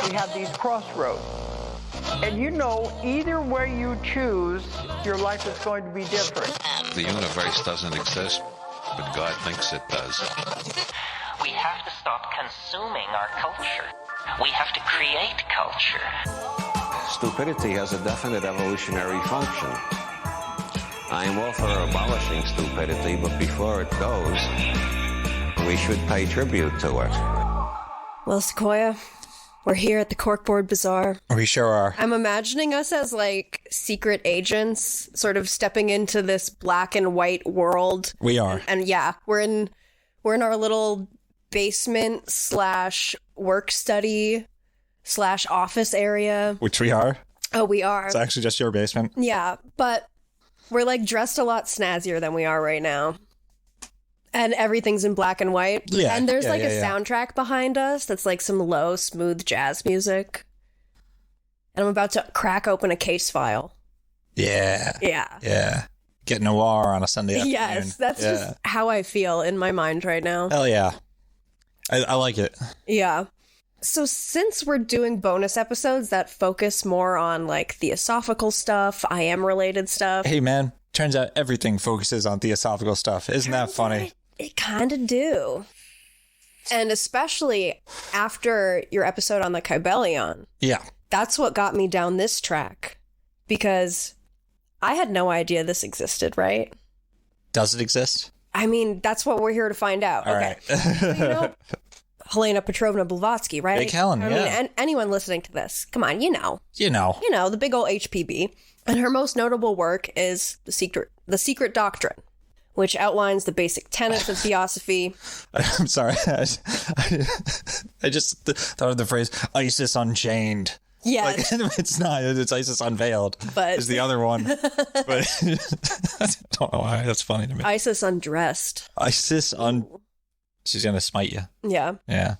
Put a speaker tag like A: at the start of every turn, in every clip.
A: we have these crossroads. And you know, either way you choose, your life is going to be different.
B: The universe doesn't exist, but God thinks it does.
C: We have to stop consuming our culture. We have to create culture.
D: Stupidity has a definite evolutionary function. I am all for abolishing stupidity, but before it goes, we should pay tribute to it.
E: Well, Sequoia, we're here at the Corkboard Bizarre.
F: We sure are.
E: I'm imagining us as, like, secret agents, sort of stepping into this black and white world.
F: We are.
E: And yeah, we're in our little basement / work study / office area.
F: Which we are.
E: Oh, we are.
F: It's actually just your basement.
E: Yeah, but we're, like, dressed a lot snazzier than we are right now. And everything's in black and white.
F: Yeah.
E: And there's a soundtrack behind us that's like some low, smooth jazz music. And I'm about to crack open a case file.
F: Yeah.
E: Yeah.
F: Yeah. Get noir on a Sunday afternoon.
E: Yes, that's just how I feel in my mind right now.
F: Hell yeah. I like it.
E: Yeah. So since we're doing bonus episodes that focus more on like theosophical stuff, I am related stuff.
F: Hey man, turns out everything focuses on theosophical stuff. Isn't that funny?
E: It kind of do. And especially after your episode on the Kybellion.
F: Yeah.
E: That's what got me down this track. Because I had no idea this existed, right?
F: Does it exist?
E: I mean, that's what we're here to find out.
F: All
E: okay.
F: right.
E: So, you know, Helena Petrovna Blavatsky, right?
F: Big Helen,
E: I mean, anyone listening to this, come on, you know.
F: You know,
E: the big old HPB. And her most notable work is The Secret Doctrine, which outlines the basic tenets of Theosophy.
F: I'm sorry. I just thought of the phrase ISIS Unchained.
E: Yes.
F: Like, it's not. It's ISIS Unveiled.
E: But
F: is the other one. But I don't know why. That's funny to me.
E: ISIS Undressed.
F: She's going to smite you.
E: Yeah.
F: Yeah.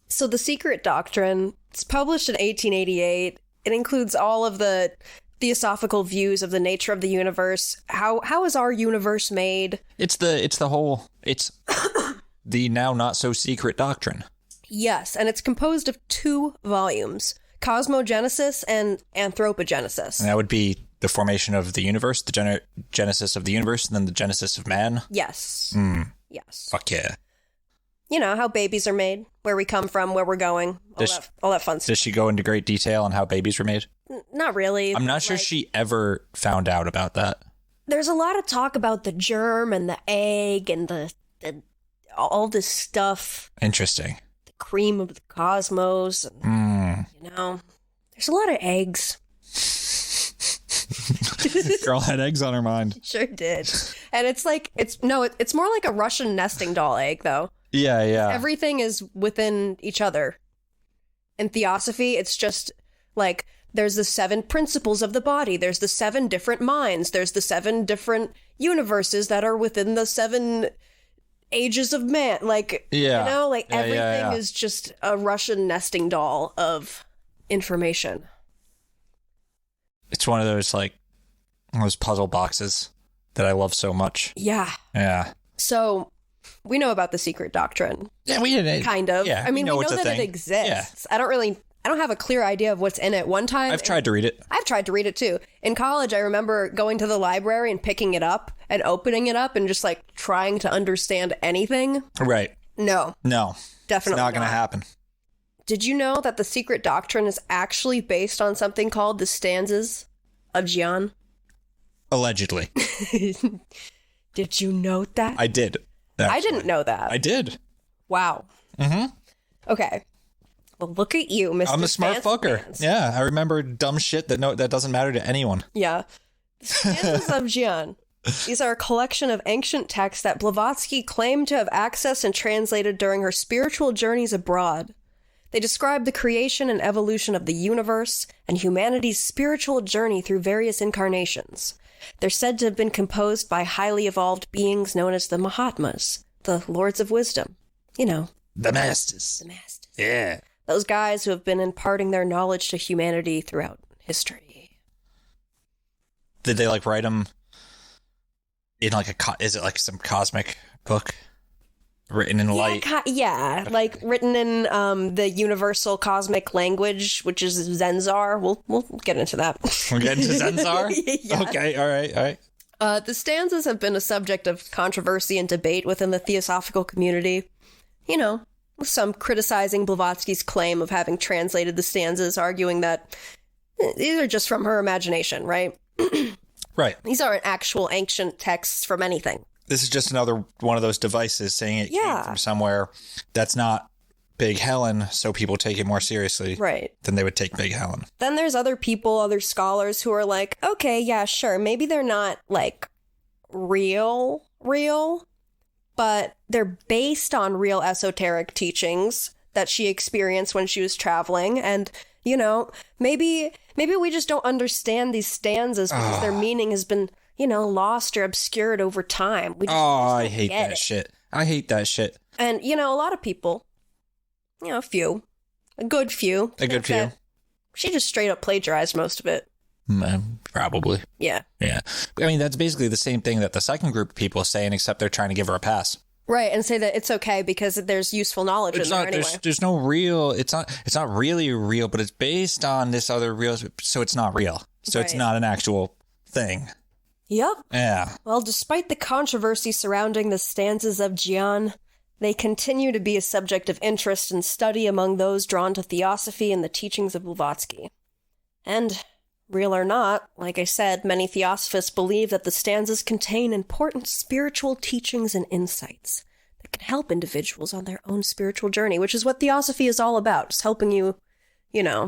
E: So The Secret Doctrine, it's published in 1888. It includes all of the theosophical views of the nature of the universe. How is our universe made?
F: It's the now not so secret doctrine.
E: Yes, and it's composed of 2 volumes, Cosmogenesis and Anthropogenesis.
F: And that would be the formation of the universe, the genesis of the universe, and then the genesis of man.
E: Yes. Yes.
F: Fuck yeah.
E: You know, how babies are made, where we come from, where we're going, all that fun stuff.
F: Does she go into great detail on how babies were made?
E: Not really.
F: I'm not sure she ever found out about that.
E: There's a lot of talk about the germ and the egg and the all this stuff.
F: Interesting.
E: The cream of the cosmos. And, you know, there's a lot of eggs.
F: Girl had eggs on her mind.
E: Sure did. And it's more like a Russian nesting doll egg, though.
F: Yeah.
E: Everything is within each other. In Theosophy, it's just like there's the 7 principles of the body. There's the 7 different minds. There's the 7 different universes that are within the 7 ages of man. Like, everything is just a Russian nesting doll of information.
F: It's one of those puzzle boxes that I love so much.
E: Yeah.
F: Yeah.
E: So we know about the Secret Doctrine.
F: Yeah, we did.
E: Kind of.
F: Yeah,
E: I mean, we know
F: it's a
E: that
F: thing.
E: it exists.
F: Yeah.
E: I don't have a clear idea of what's in it. One time
F: I've tried to read it.
E: I've tried to read it too. In college, I remember going to the library and picking it up and opening it up and just like trying to understand anything.
F: Right.
E: No. Definitely
F: It's not going to happen.
E: Did you know that the Secret Doctrine is actually based on something called the Stanzas of Dzyan?
F: Allegedly.
E: Did you note that?
F: I did. Actually.
E: I didn't know that.
F: I did.
E: Wow. Mm-hmm. Okay. Well, look at you, Mr.
F: I'm a smart fucker.
E: Stans.
F: Yeah, I remember dumb shit that doesn't matter to anyone.
E: Yeah. The Stanzas of Dzyan. These are a collection of ancient texts that Blavatsky claimed to have accessed and translated during her spiritual journeys abroad. They describe the creation and evolution of the universe and humanity's spiritual journey through various incarnations. They're said to have been composed by highly evolved beings known as the Mahatmas, the Lords of Wisdom. You know.
F: The Masters.
E: The Masters.
F: Yeah.
E: Those guys who have been imparting their knowledge to humanity throughout history.
F: Did they write them in is it like some cosmic book? written in light.
E: Yeah, like written in the universal cosmic language, which is Zenzar. We'll get into that.
F: We're getting to Zenzar?
E: Yeah.
F: Okay, all right.
E: The stanzas have been a subject of controversy and debate within the Theosophical community. You know, with some criticizing Blavatsky's claim of having translated the stanzas, arguing that these are just from her imagination, right?
F: Right.
E: These aren't actual ancient texts from anything.
F: This is just another one of those devices saying it came from somewhere that's not Big Helen, so people take it more seriously than they would take Big Helen.
E: Then there's other people, other scholars who are like, okay, yeah, sure, maybe they're not, like, real, but they're based on real esoteric teachings that she experienced when she was traveling, and, you know, maybe we just don't understand these stanzas because their meaning has been, you know, lost or obscured over time.
F: I hate that shit. I hate that shit.
E: And, you know, a lot of people, you know, a good few. She just straight up plagiarized most of it.
F: Probably.
E: Yeah.
F: I mean, that's basically the same thing that the second group of people are saying, except they're trying to give her a pass.
E: Right, and say that it's okay because there's useful knowledge in there anyway.
F: There's no real, it's not really real, but it's based on this other real, so it's not real. So it's not an actual thing.
E: Yep.
F: Yeah.
E: Well, despite the controversy surrounding the stanzas of Dzyan, they continue to be a subject of interest and study among those drawn to Theosophy and the teachings of Blavatsky. And, real or not, like I said, many Theosophists believe that the stanzas contain important spiritual teachings and insights that can help individuals on their own spiritual journey, which is what Theosophy is all about, just helping you, you know,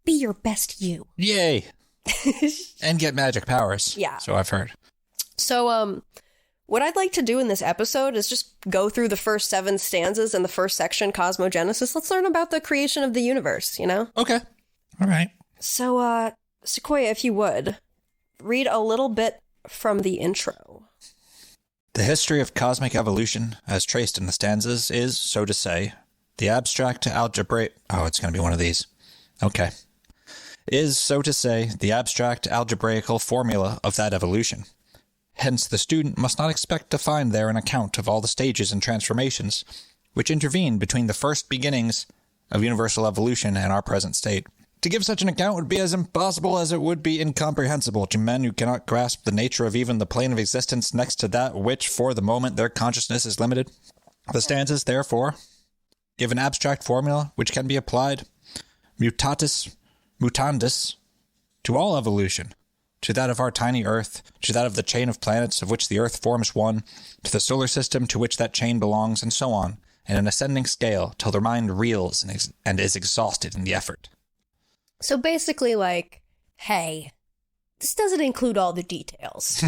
E: be your best you.
F: Yay! And get magic powers.
E: Yeah.
F: So I've heard.
E: So, what I'd like to do in this episode is just go through the first 7 stanzas in the first section, Cosmogenesis. Let's learn about the creation of the universe, you know?
F: Okay. All right.
E: So, Sequoia, if you would, read a little bit from the intro.
F: The history of cosmic evolution, as traced in the stanzas, is, so to say, the abstract algebraic... Oh, it's going to be one of these. Okay. Is, so to say, the abstract algebraical formula of that evolution. Hence, the student must not expect to find there an account of all the stages and transformations which intervene between the first beginnings of universal evolution and our present state. To give such an account would be as impossible as it would be incomprehensible to men who cannot grasp the nature of even the plane of existence next to that which, for the moment, their consciousness is limited. The stanzas, therefore, give an abstract formula which can be applied mutatis mutandis to all evolution, to that of our tiny Earth, to that of the chain of planets of which the Earth forms one, to the solar system to which that chain belongs, and so on, in an ascending scale, till the mind reels and is exhausted in the effort.
E: So basically, like, hey, this doesn't include all the details.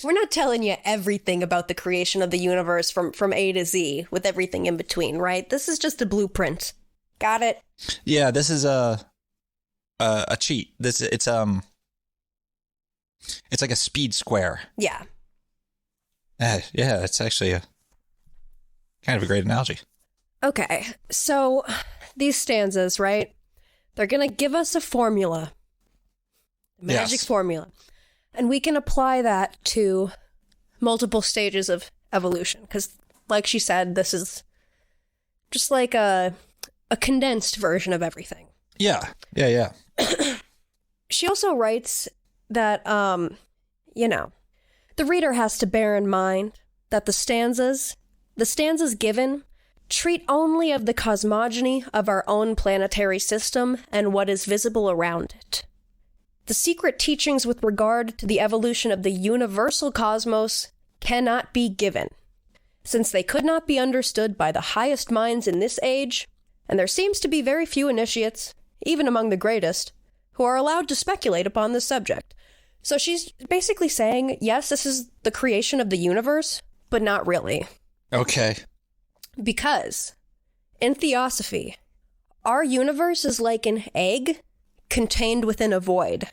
E: We're not telling you everything about the creation of the universe from A to Z, with everything in between, right? This is just a blueprint. Got it?
F: Yeah, this is a cheat. It's like a speed square.
E: Yeah.
F: Yeah, it's actually a kind of a great analogy.
E: Okay, so these stanzas, right? They're going to give us a formula. A magic formula. And we can apply that to multiple stages of evolution. Because, like she said, this is just like a condensed version of everything.
F: Yeah.
E: She also writes that, you know, the reader has to bear in mind that the stanzas given treat only of the cosmogony of our own planetary system and what is visible around it. The secret teachings with regard to the evolution of the universal cosmos cannot be given, since they could not be understood by the highest minds in this age, and there seems to be very few initiates, even among the greatest, who are allowed to speculate upon this subject. So she's basically saying, yes, this is the creation of the universe, but not really.
F: Okay.
E: Because in Theosophy, our universe is like an egg contained within a void.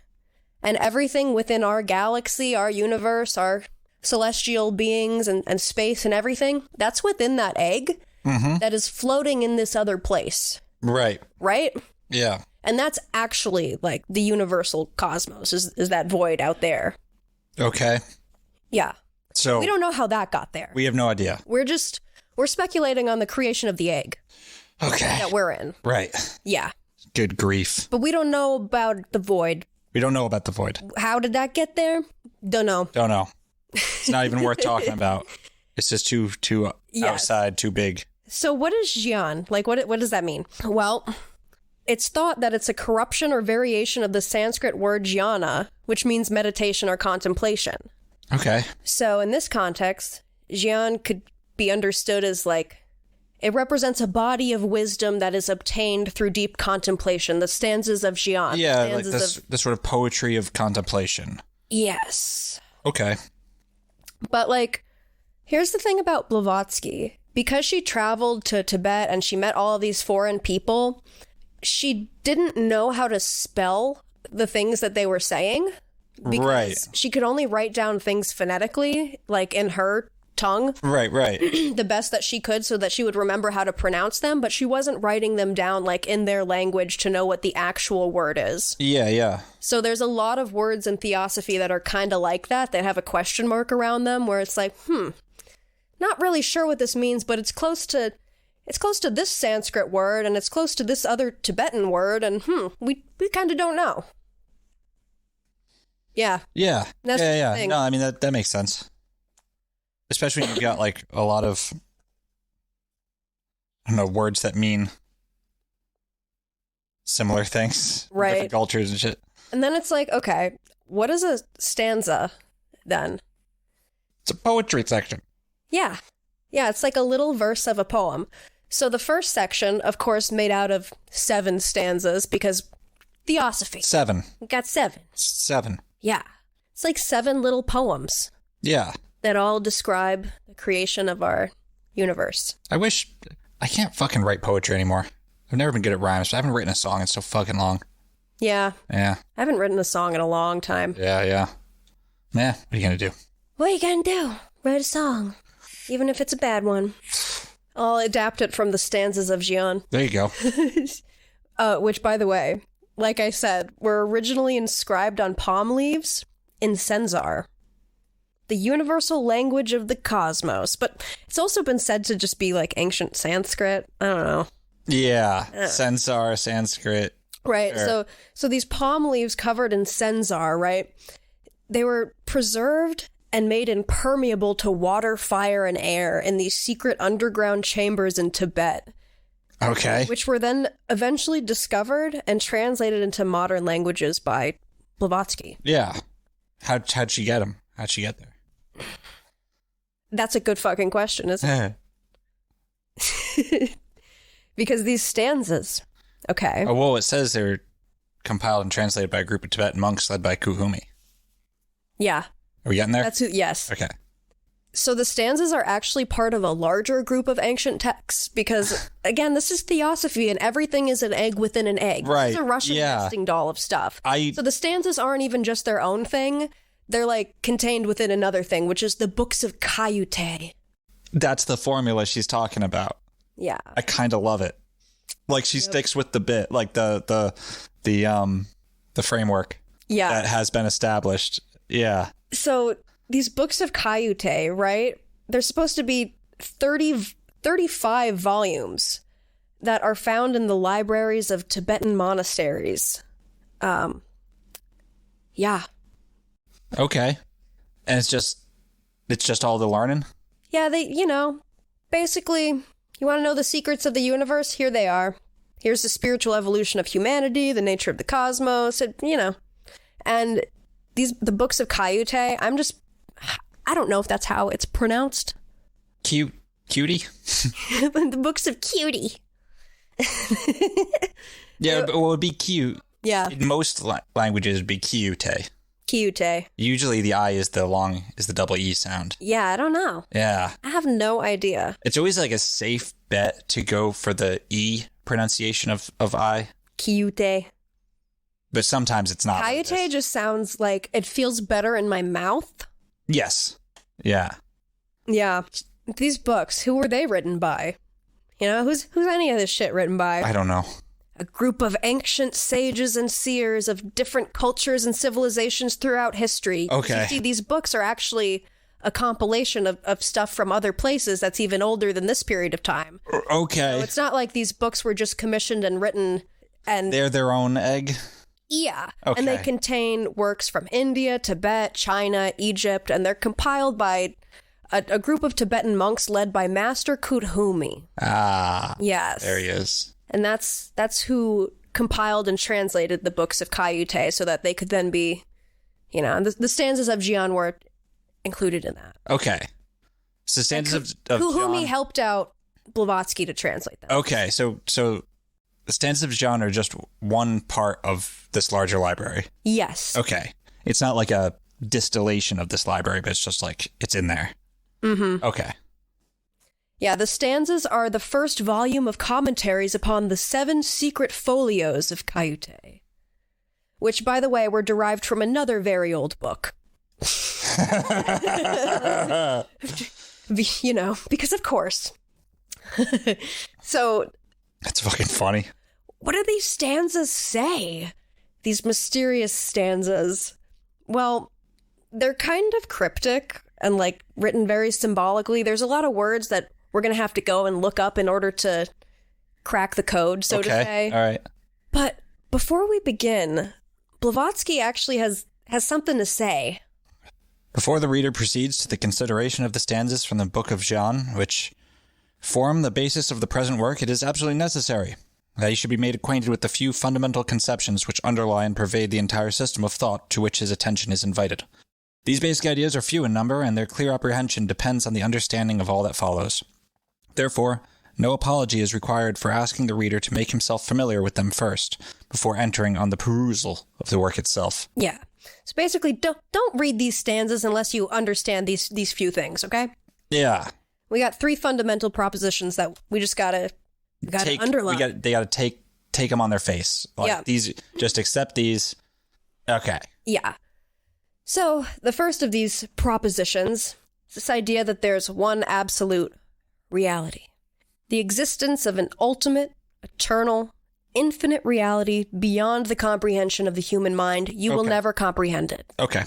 E: And everything within our galaxy, our universe, our celestial beings and space and everything, that's within that egg that is floating in this other place.
F: Right.
E: Right?
F: Yeah.
E: And that's actually like the universal cosmos is that void out there.
F: Okay.
E: Yeah.
F: So
E: we don't know how that got there.
F: We have no idea.
E: We're just We're speculating on the creation of the egg
F: Okay.
E: that we're in.
F: Right.
E: Yeah.
F: Good grief.
E: But we don't know about the void.
F: We don't know about the void.
E: How did that get there? Don't know.
F: Don't know. It's not even worth talking about. It's just too outside, too big.
E: So what is Dzyan? Like, what does that mean? Well, it's thought that it's a corruption or variation of the Sanskrit word jnana, which means meditation or contemplation.
F: Okay.
E: So in this context, Dzyan could be understood as like, it represents a body of wisdom that is obtained through deep contemplation, the stanzas of Dzyan.
F: Yeah, like this sort of poetry of contemplation.
E: Yes.
F: Okay.
E: But like, here's the thing about Blavatsky. Because she traveled to Tibet and she met all of these foreign people, she didn't know how to spell the things that they were saying. Because
F: right.
E: She could only write down things phonetically, like in her tongue.
F: Right.
E: The best that she could so that she would remember how to pronounce them, but she wasn't writing them down like in their language to know what the actual word is.
F: Yeah.
E: So there's a lot of words in Theosophy that are kind of like that. They have a question mark around them where it's like, not really sure what this means, but it's close to this Sanskrit word and it's close to this other Tibetan word, and we kind of don't know. Yeah.
F: Yeah.
E: That's the thing.
F: No, I mean that makes sense. Especially when you've got like a lot of, I don't know, words that mean similar things.
E: Right.
F: Different cultures and shit.
E: And then it's like, okay, what is a stanza then?
F: It's a poetry section.
E: Yeah, it's like a little verse of a poem. So the first section, of course, made out of 7 stanzas because Theosophy.
F: 7.
E: We got 7.
F: 7.
E: Yeah. It's like 7 little poems
F: Yeah.
E: that all describe the creation of our universe.
F: I can't fucking write poetry anymore. I've never been good at rhymes, but I haven't written a song in so fucking long.
E: Yeah.
F: Yeah.
E: I haven't written a song in a long time.
F: Yeah. Yeah, what are you gonna do?
E: What are you gonna do? Write a song. Even if it's a bad one. I'll adapt it from the stanzas of Dzyan.
F: There you go.
E: Which, by the way, like I said, were originally inscribed on palm leaves in Senzar, the universal language of the cosmos. But it's also been said to just be like ancient Sanskrit. I don't know.
F: Yeah. Sensar, Sanskrit.
E: Right.
F: Sure.
E: So these palm leaves covered in Senzar, right? They were preserved and made impermeable to water, fire, and air in these secret underground chambers in Tibet.
F: Okay.
E: Which were then eventually discovered and translated into modern languages by Blavatsky.
F: Yeah. How'd she get them? How'd she get there?
E: That's a good fucking question, isn't it? Because these stanzas, okay.
F: Oh, well, it says they're compiled and translated by a group of Tibetan monks led by Kuhumi.
E: Yeah.
F: Are we getting there?
E: Yes.
F: Okay.
E: So the stanzas are actually part of a larger group of ancient texts because, again, this is Theosophy and everything is an egg within an egg.
F: Right.
E: It's a Russian nesting doll of stuff. So the stanzas aren't even just their own thing. They're like contained within another thing, which is the books of Kayute.
F: That's the formula she's talking about.
E: Yeah.
F: I kind of love it. Like she sticks with the bit, like the framework.
E: Yeah.
F: That has been established. Yeah.
E: So these books of Kayute, right? They're supposed to be 35 volumes that are found in the libraries of Tibetan monasteries. Yeah.
F: Okay. And it's just all the learning?
E: Yeah, basically, you want to know the secrets of the universe? Here they are. Here's the spiritual evolution of humanity, the nature of the cosmos, And the books of Kayute, I don't know if that's how it's pronounced.
F: Cutie?
E: The books of Cutie.
F: Yeah, but it would be cute.
E: Yeah.
F: In most languages, it would be Kyute.
E: Kyute.
F: Usually the I is the double E sound.
E: Yeah, I don't know.
F: Yeah.
E: I have no idea.
F: It's always like a safe bet to go for the E pronunciation of I.
E: Kyute.
F: But sometimes it's not.
E: Kayute just sounds like it feels better in my mouth.
F: Yes. Yeah.
E: Yeah. These books, who were they written by? Who's any of this shit written by?
F: I don't know.
E: A group of ancient sages and seers of different cultures and civilizations throughout history.
F: Okay.
E: You see, these books are actually a compilation of stuff from other places that's even older than this period of time.
F: Okay.
E: So it's not like these books were just commissioned and written and...
F: They're their own egg?
E: Yeah.
F: Okay.
E: And they contain works from India, Tibet, China, Egypt, and they're compiled by a group of Tibetan monks led by Master Kuthumi.
F: Ah.
E: Yes.
F: There he is.
E: And that's who compiled and translated the books of Kayute so that they could then be, and the stanzas of Dzyan were included in that.
F: Okay. So stanzas of
E: Kuthumi
F: Dzyan...
E: helped out Blavatsky to translate them.
F: Okay, so the stanzas of Dzyan are just one part of this larger library.
E: Yes.
F: Okay. It's not like a distillation of this library, but it's just like, it's in there.
E: Mm-hmm.
F: Okay.
E: Yeah, the stanzas are the first volume of commentaries upon the 7 secret folios of Kayute, which, by the way, were derived from another very old book. Because of course. So...
F: That's fucking funny.
E: What do these stanzas say? These mysterious stanzas. Well, they're kind of cryptic and, like, written very symbolically. There's a lot of words that we're going to have to go and look up in order to crack the code, so to say.
F: All right.
E: But before we begin, Blavatsky actually has something to say.
F: Before the reader proceeds to the consideration of the stanzas from the Book of Dzyan, which form the basis of the present work, it is absolutely necessary that he should be made acquainted with the few fundamental conceptions which underlie and pervade the entire system of thought to which his attention is invited. These basic ideas are few in number, and their clear apprehension depends on the understanding of all that follows. Therefore, no apology is required for asking the reader to make himself familiar with them first, before entering on the perusal of the work itself.
E: Yeah. So basically, don't read these stanzas unless you understand these few things, okay?
F: Yeah.
E: We got 3 fundamental propositions that we just gotta underline.
F: They gotta take them on their face. Like,
E: yeah.
F: These, just accept these. Okay.
E: Yeah. So, the first of these propositions is this idea that there's one absolute reality. The existence of an ultimate, eternal, infinite reality beyond the comprehension of the human mind. You will never comprehend it.
F: Okay.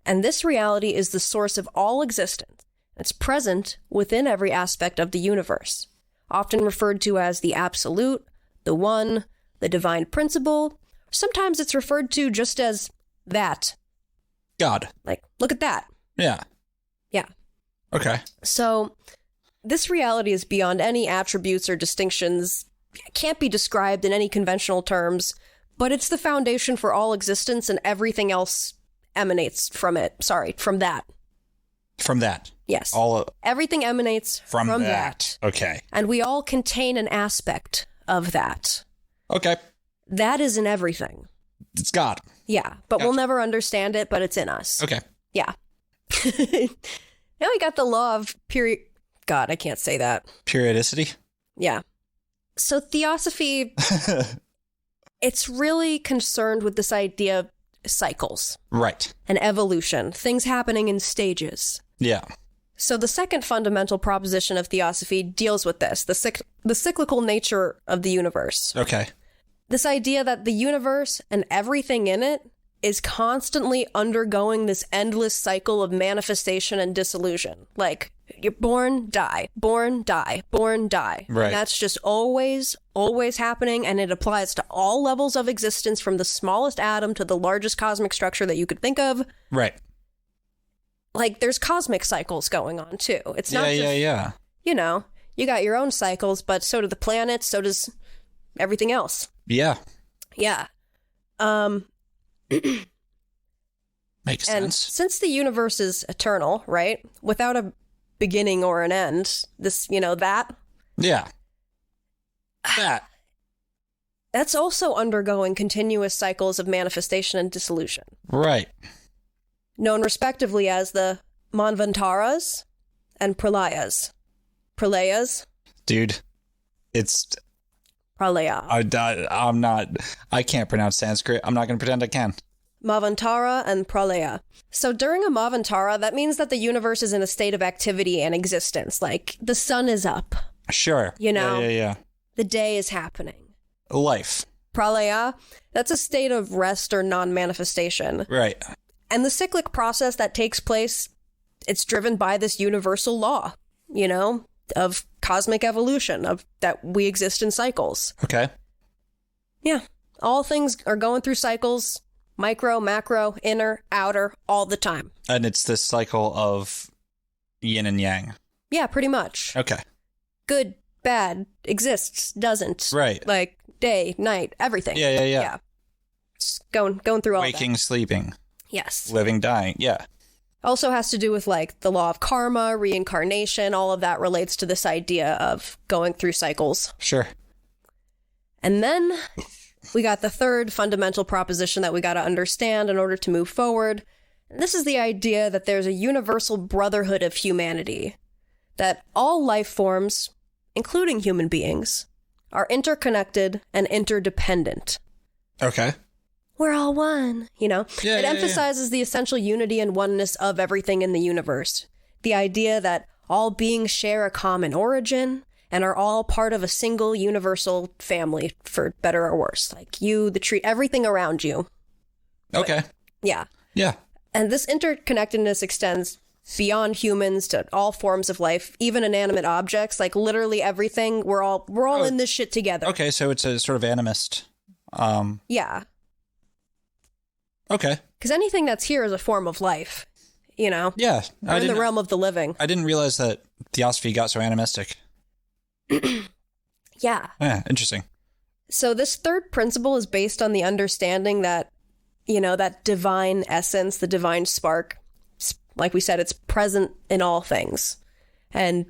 E: And this reality is the source of all existence. It's present within every aspect of the universe, often referred to as the absolute, the one, the divine principle. Sometimes it's referred to just as that.
F: God.
E: Like, look at that.
F: Yeah.
E: Yeah.
F: Okay.
E: So, this reality is beyond any attributes or distinctions. It can't be described in any conventional terms, but it's the foundation for all existence, and everything else emanates from it. Sorry, from that.
F: From that.
E: Yes. Everything emanates from that.
F: Okay.
E: And we all contain an aspect of that.
F: Okay.
E: That is in everything.
F: It's God.
E: Yeah, but
F: Gotcha.
E: we'll never understand it, but it's in us.
F: Okay.
E: Yeah. Now we got the law of God, I can't say that.
F: Periodicity?
E: Yeah. So Theosophy, it's really concerned with this idea of cycles.
F: Right.
E: And evolution, things happening in stages.
F: Yeah.
E: So the second fundamental proposition of Theosophy deals with this, the cyclical nature of the universe.
F: Okay.
E: This idea that the universe and everything in it is constantly undergoing this endless cycle of manifestation and dissolution. Like, you're born, die, born, die, born, die.
F: Right.
E: And that's just always happening, and it applies to all levels of existence, from the smallest atom to the largest cosmic structure that you could think of.
F: Right.
E: Like, there's cosmic cycles going on, too. It's not just,
F: Yeah.
E: you know, you got your own cycles, but so do the planets, so does everything else.
F: Yeah.
E: Yeah.
F: Makes
E: And
F: sense.
E: since the universe is eternal, right? Without a beginning or an end, this, that.
F: Yeah. That.
E: That's also undergoing continuous cycles of manifestation and dissolution,
F: Right.
E: known respectively as the Manvantaras and Pralayas. Pralayas?
F: Dude, it's...
E: Pralaya.
F: I can't pronounce Sanskrit. I'm not going to pretend I can.
E: Mavantara and Pralaya. So during a Mavantara, that means that the universe is in a state of activity and existence. Like, the sun is up.
F: Sure. Yeah.
E: The day is happening.
F: Life.
E: Pralaya, that's a state of rest or non-manifestation.
F: Right.
E: And the cyclic process that takes place it's driven by this universal law, of cosmic evolution, of that we exist in cycles.
F: Okay.
E: Yeah. All things are going through cycles, micro, macro, inner, outer, all the time.
F: And it's this cycle of yin and yang.
E: Yeah, pretty much.
F: Okay.
E: Good, bad, exists, doesn't.
F: Right.
E: Like day, night, everything.
F: Yeah.
E: Just going through all
F: Waking,
E: that.
F: sleeping.
E: Yes.
F: Living, dying. Yeah.
E: Also has to do with like the law of karma, reincarnation, all of that relates to this idea of going through cycles.
F: Sure.
E: And then we got the third fundamental proposition that we got to understand in order to move forward. And this is the idea that there's a universal brotherhood of humanity, that all life forms, including human beings, are interconnected and interdependent.
F: Okay.
E: We're all one, It emphasizes the essential unity and oneness of everything in the universe. The idea that all beings share a common origin and are all part of a single universal family, for better or worse. Like you, the tree, everything around you.
F: Okay.
E: Yeah.
F: Yeah.
E: And this interconnectedness extends beyond humans to all forms of life, even inanimate objects, like literally everything. We're all in this shit together.
F: Okay, so it's a sort of animist.
E: Yeah.
F: Okay.
E: Because anything that's here is a form of life,
F: Yeah.
E: We're in the realm of the living.
F: I didn't realize that Theosophy got so animistic.
E: Yeah.
F: Yeah, interesting.
E: So this third principle is based on the understanding that, that divine essence, the divine spark, like we said, it's present in all things. And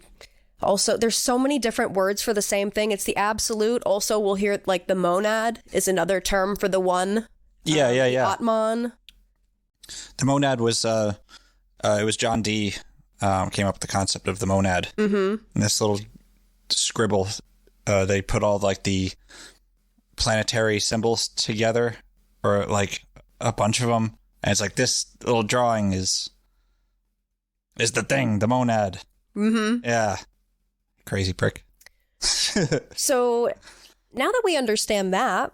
E: also, there's so many different words for the same thing. It's the absolute. Also, we'll hear like the monad is another term for the one.
F: Yeah.
E: Atman.
F: The monad was, it was John Dee came up with the concept of the monad. Mm-hmm. And this little scribble, they put all like the planetary symbols together, or like a bunch of them. And it's like this little drawing is the thing, the monad. Mm-hmm. Yeah. Crazy prick.
E: So now that we understand that,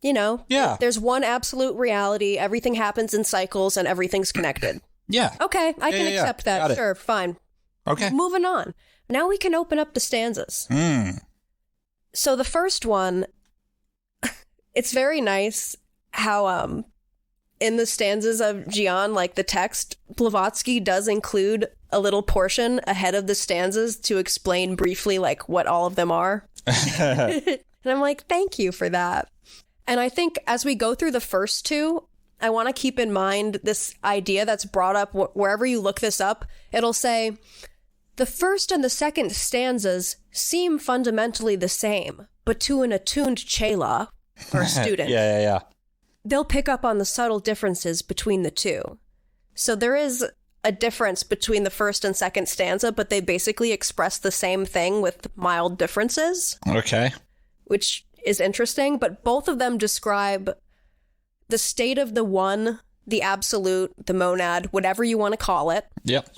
F: yeah,
E: there's one absolute reality. Everything happens in cycles and everything's connected.
F: Yeah.
E: Okay, I can accept that. Sure, fine.
F: Okay.
E: Moving on. Now we can open up the stanzas. So the first one, it's very nice how in the Stanzas of Dzyan, like the text, Blavatsky does include a little portion ahead of the stanzas to explain briefly like what all of them are. And I'm like, thank you for that. And I think as we go through the first two, I want to keep in mind this idea that's brought up wherever you look this up. It'll say, the first and the second stanzas seem fundamentally the same, but to an attuned chela, or student,
F: yeah,
E: they'll pick up on the subtle differences between the two. So there is a difference between the first and second stanza, but they basically express the same thing with mild differences.
F: Okay.
E: Which is interesting, but both of them describe the state of the one, the absolute, the monad, whatever you want to call it.
F: Yep.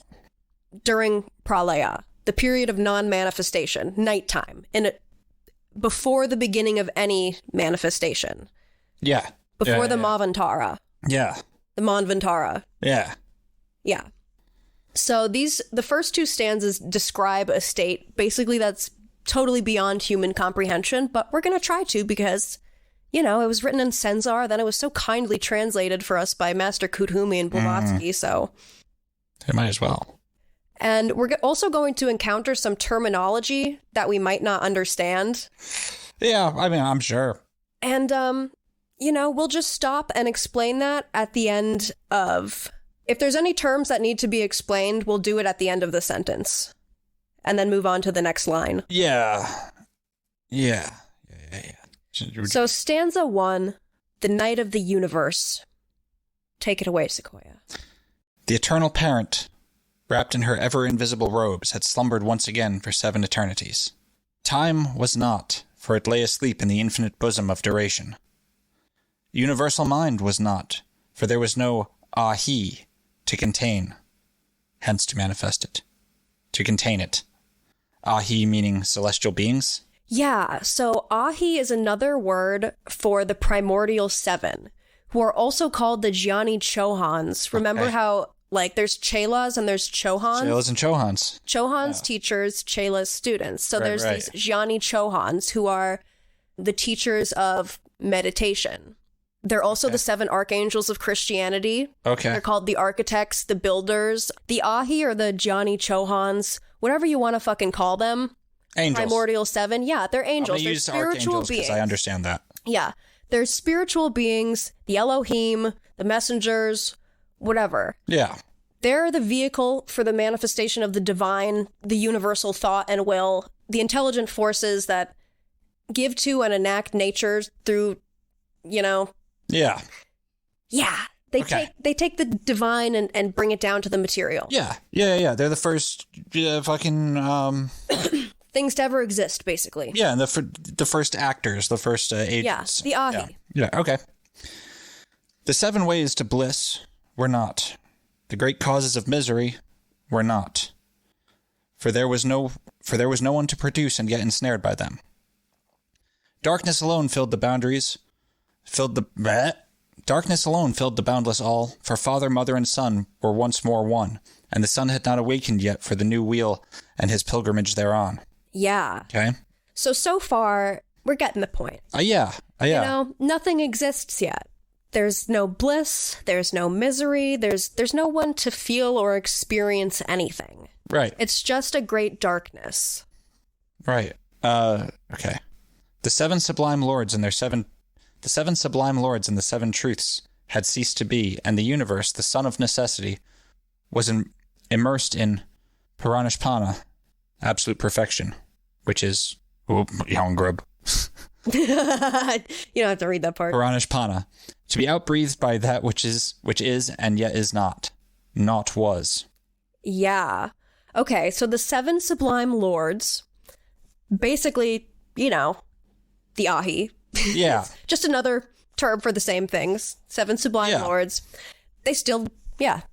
E: During pralaya, the period of non-manifestation, nighttime, before the beginning of any manifestation.
F: Yeah.
E: Before the Manvantara.
F: Yeah.
E: The Manvantara.
F: Yeah.
E: Yeah. So the first two stanzas describe a state basically that's totally beyond human comprehension, but we're going to try to because, it was written in Censar, then it was so kindly translated for us by Master Kuthumi and Blavatsky, so...
F: They might as well.
E: And we're also going to encounter some terminology that we might not understand.
F: Yeah, I mean, I'm sure.
E: And, we'll just stop and explain that at the end of... If there's any terms that need to be explained, we'll do it at the end of the sentence. And then move on to the next line.
F: Yeah.
E: So stanza 1, the night of the universe. Take it away, Sequoia.
F: The eternal parent, wrapped in her ever-invisible robes, had slumbered once again for 7 eternities. Time was not, for it lay asleep in the infinite bosom of duration. Universal mind was not, for there was no ahi to contain, hence to manifest it, to contain it. Ahi meaning celestial beings?
E: Yeah, so Ahi is another word for the primordial 7, who are also called the Dhyani Chohans. Remember how, Like, there's chelas and there's chohans.
F: Chelas and chohans.
E: Chohans teachers, chelas students. So there's these Dhyani chohans who are the teachers of meditation. They're also the 7 archangels of Christianity.
F: Okay.
E: They're called the architects, the builders. The Ahi or the Dhyani chohans, whatever you want to fucking call them.
F: Angels.
E: Primordial 7. Yeah, they're angels. They're spiritual beings.
F: I understand that.
E: Yeah. They're spiritual beings, the Elohim, the messengers, whatever.
F: Yeah.
E: They're the vehicle for the manifestation of the divine, the universal thought and will, the intelligent forces that give to and enact nature through,
F: Yeah.
E: Yeah. They take the divine and bring it down to the material.
F: Yeah. They're the first fucking
E: Things to ever exist, basically.
F: Yeah, and the first actors, the first agents.
E: Yeah, the Ahi.
F: Yeah, okay. The 7 ways to bliss were not. The great causes of misery were not. For there was no one to produce and get ensnared by them. Darkness alone filled the boundaries, Darkness alone filled the boundless all, for father, mother, and son were once more one, and the sun had not awakened yet for the new wheel and his pilgrimage thereon.
E: Yeah.
F: Okay.
E: So far, we're getting the point.
F: Yeah.
E: Nothing exists yet. There's no bliss, there's no misery, there's no one to feel or experience anything.
F: Right.
E: It's just a great darkness.
F: Right. Okay. The 7 sublime lords and the 7 truths had ceased to be, and the universe, the son of necessity, was immersed in Paranishpana, absolute perfection, which is young grub.
E: You don't have to read that part.
F: Paranishpana, to be outbreathed by that which is and yet is not was.
E: Yeah. Okay, so the 7 sublime lords, basically, the Ahi.
F: Yeah.
E: Just another term for the same things. 7 sublime lords. They still, they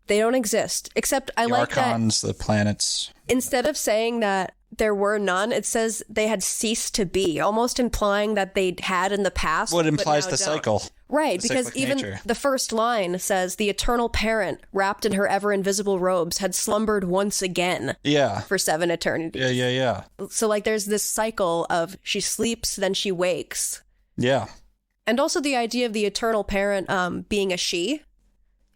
E: don't exist. Except I like that. The
F: archons, the planets.
E: Instead of saying that there were none, it says they had ceased to be, almost implying that they had in the past.
F: What implies the cycle.
E: Right,
F: the
E: because even
F: nature.
E: The first line says, the eternal parent, wrapped in her ever-invisible robes, had slumbered once again.
F: Yeah.
E: For 7 eternities.
F: Yeah.
E: So, there's this cycle of she sleeps, then she wakes.
F: Yeah.
E: And also the idea of the eternal parent being a she.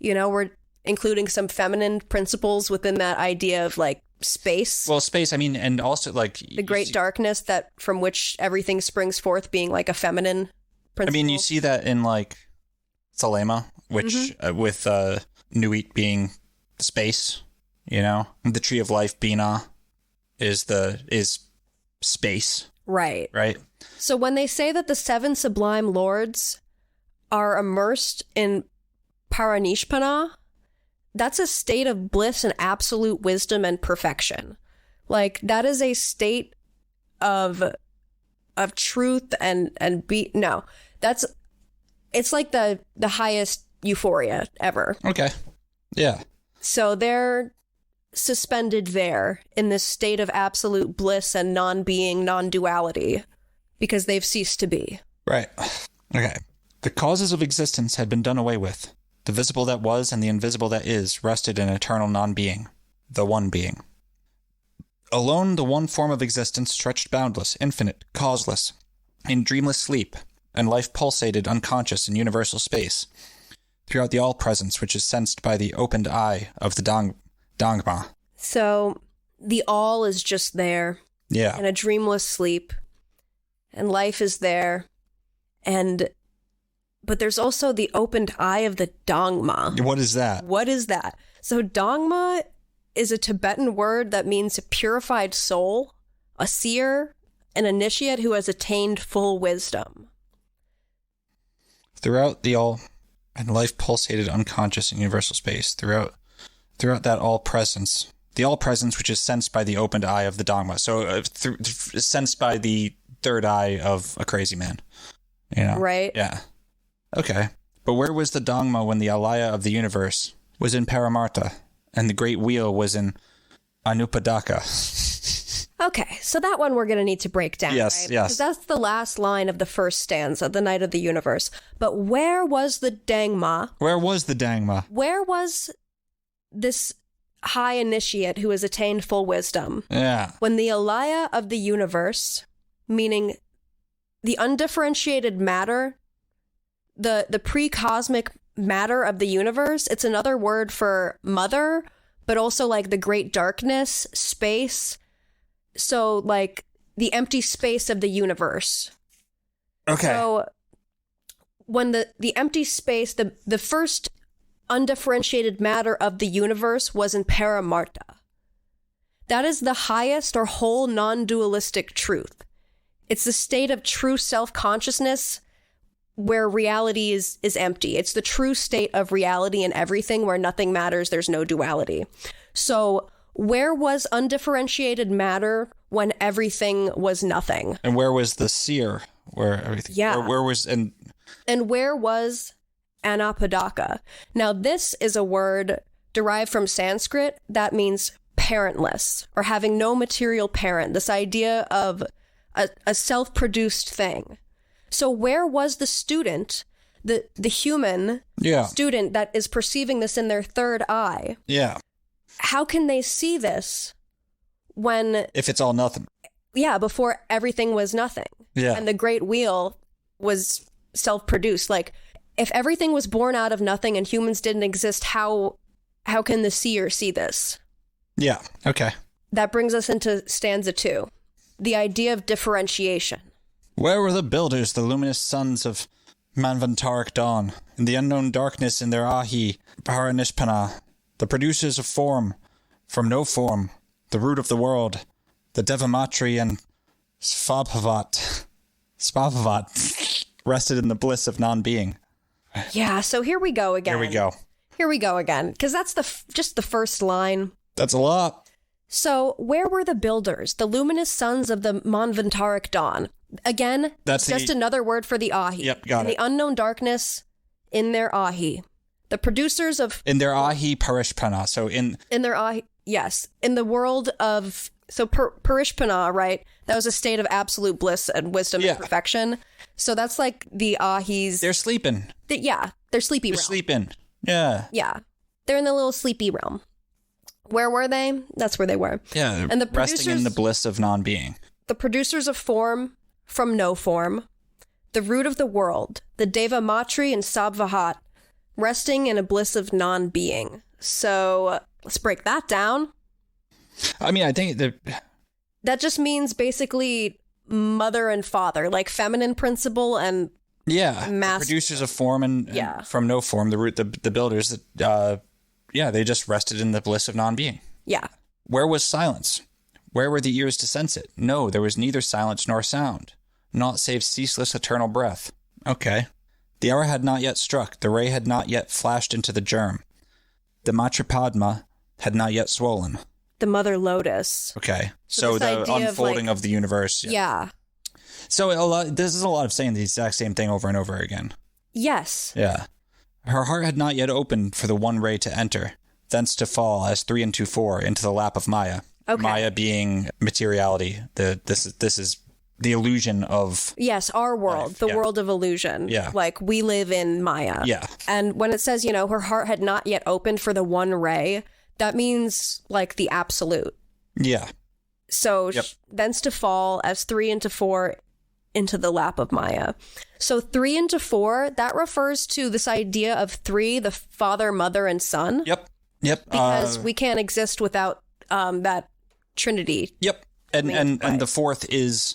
E: We're including some feminine principles within that idea of, space.
F: Well, space, and also,
E: the great darkness that from which everything springs forth being, a feminine principle.
F: You see that in, Thelema, which, with Nuit being space, The tree of life, Bina, is space.
E: Right.
F: Right.
E: So when they say that the 7 sublime lords are immersed in Paranishpana, that's a state of bliss and absolute wisdom and perfection. That is a state of truth it's like the highest euphoria ever.
F: Okay. Yeah.
E: So they're suspended there in this state of absolute bliss and non-being, non-duality, because they've ceased to be.
F: Right. Okay. The causes of existence had been done away with. The visible that was and the invisible that is rested in eternal non-being, the one being. Alone, the one form of existence stretched boundless, infinite, causeless, in dreamless sleep, and life pulsated unconscious in universal space, throughout the all-presence which is sensed by the opened eye of the Dangma.
E: So, the all is just there.
F: Yeah.
E: In a dreamless sleep. And life is there. But there's also the opened eye of the Dangma.
F: What is that?
E: So Dangma is a Tibetan word that means a purified soul, a seer, an initiate who has attained full wisdom.
F: Throughout the all, and life pulsated unconscious in universal space. Throughout that all-presence. The all-presence which is sensed by the opened eye of the Dangma. So sensed by the third eye of a crazy man.
E: Right?
F: Yeah. Okay. But where was the Dangma when the Alaya of the universe was in Paramartha, and the great wheel was in Anupadaka?
E: Okay, so that one we're going to need to break down,
F: yes,
E: right?
F: Yes.
E: Because that's the last line of the first stanza, the Night of the Universe. But where was the Dangma?
F: Where was the Dangma?
E: Where was this high initiate who has attained full wisdom.
F: Yeah.
E: When the alaya of the universe, meaning the undifferentiated matter, the pre-cosmic matter of the universe, it's another word for mother, but also like the great darkness, space. So like the empty space of the universe.
F: Okay.
E: So when the empty space, the first undifferentiated matter of the universe was in Paramarta. That is the highest or whole non-dualistic truth. It's the state of true self-consciousness where reality is empty. It's the true state of reality in everything where nothing matters, there's no duality. So where was undifferentiated matter when everything was nothing?
F: And where was the seer? Where everything?
E: Yeah.
F: Where was and
E: where was Anapadaka? Now this is a word derived from Sanskrit that means parentless or having no material parent. This idea of a self-produced thing. So where was the student, the human student that is perceiving this in their third eye?
F: Yeah.
E: How can they see this when...
F: If it's all nothing.
E: Yeah, before everything was nothing.
F: Yeah.
E: And the great wheel was self-produced. Like, if everything was born out of nothing and humans didn't exist, how can the seer see this?
F: Yeah, okay.
E: That brings us into stanza 2. The idea of differentiation.
F: Where were the builders, the luminous sons of Manvantaric dawn, in the unknown darkness in their ahi, paranishpana, the producers of form, from no form, the root of the world, the Devamatri and Svabhavat, rested in the bliss of non-being.
E: Yeah, so here we go again.
F: Here we go
E: again, because that's just the first line.
F: That's a lot.
E: So, where were the builders, the luminous sons of the Manvantaric dawn? Again, that's just another word for the ahi.
F: Yep, got it.
E: The unknown darkness in their ahi. The producers of...
F: In their ahi parishpana, so in
E: their ahi, yes. In the world of... So, parishpana, right? That was a state of absolute bliss and wisdom and perfection. So, that's like the ahis...
F: They're sleeping.
E: They're sleepy realm.
F: They're sleeping. Yeah.
E: Yeah. They're in the little sleepy realm. Where were they? That's where they were.
F: Yeah,
E: and the
F: resting in the bliss of non-being.
E: The producers of form from no form, the root of the world, the Deva Matri and Sabvahat, resting in a bliss of non-being. So let's break that down.
F: I mean, I think
E: that just means basically mother and father, like feminine principle and
F: the producers of form and from no form, the root, the builders that. They just rested in the bliss of non-being.
E: Yeah.
F: Where was silence? Where were the ears to sense it? No, there was neither silence nor sound, naught save ceaseless eternal breath. Okay. The hour had not yet struck, the ray had not yet flashed into the germ. The Matripadma had not yet swollen.
E: The mother lotus.
F: Okay. So the unfolding of the universe.
E: Yeah.
F: So this is a lot of saying the exact same thing over and over again.
E: Yes.
F: Yeah. Her heart had not yet opened for the one ray to enter, thence to fall as 3 into 4 into the lap of Maya.
E: Okay.
F: Maya being materiality. This is the illusion of...
E: Yes, our world,
F: life.
E: The world of illusion.
F: Yeah.
E: Like, we live in Maya.
F: Yeah.
E: And when it says, her heart had not yet opened for the one ray, that means, like, the absolute.
F: Yeah.
E: So, thence to fall as 3 into 4 into the lap of Maya. So 3 into 4, that refers to this idea of 3, the father, mother, and son.
F: Yep.
E: Because we can't exist without that trinity.
F: Yep. And the fourth is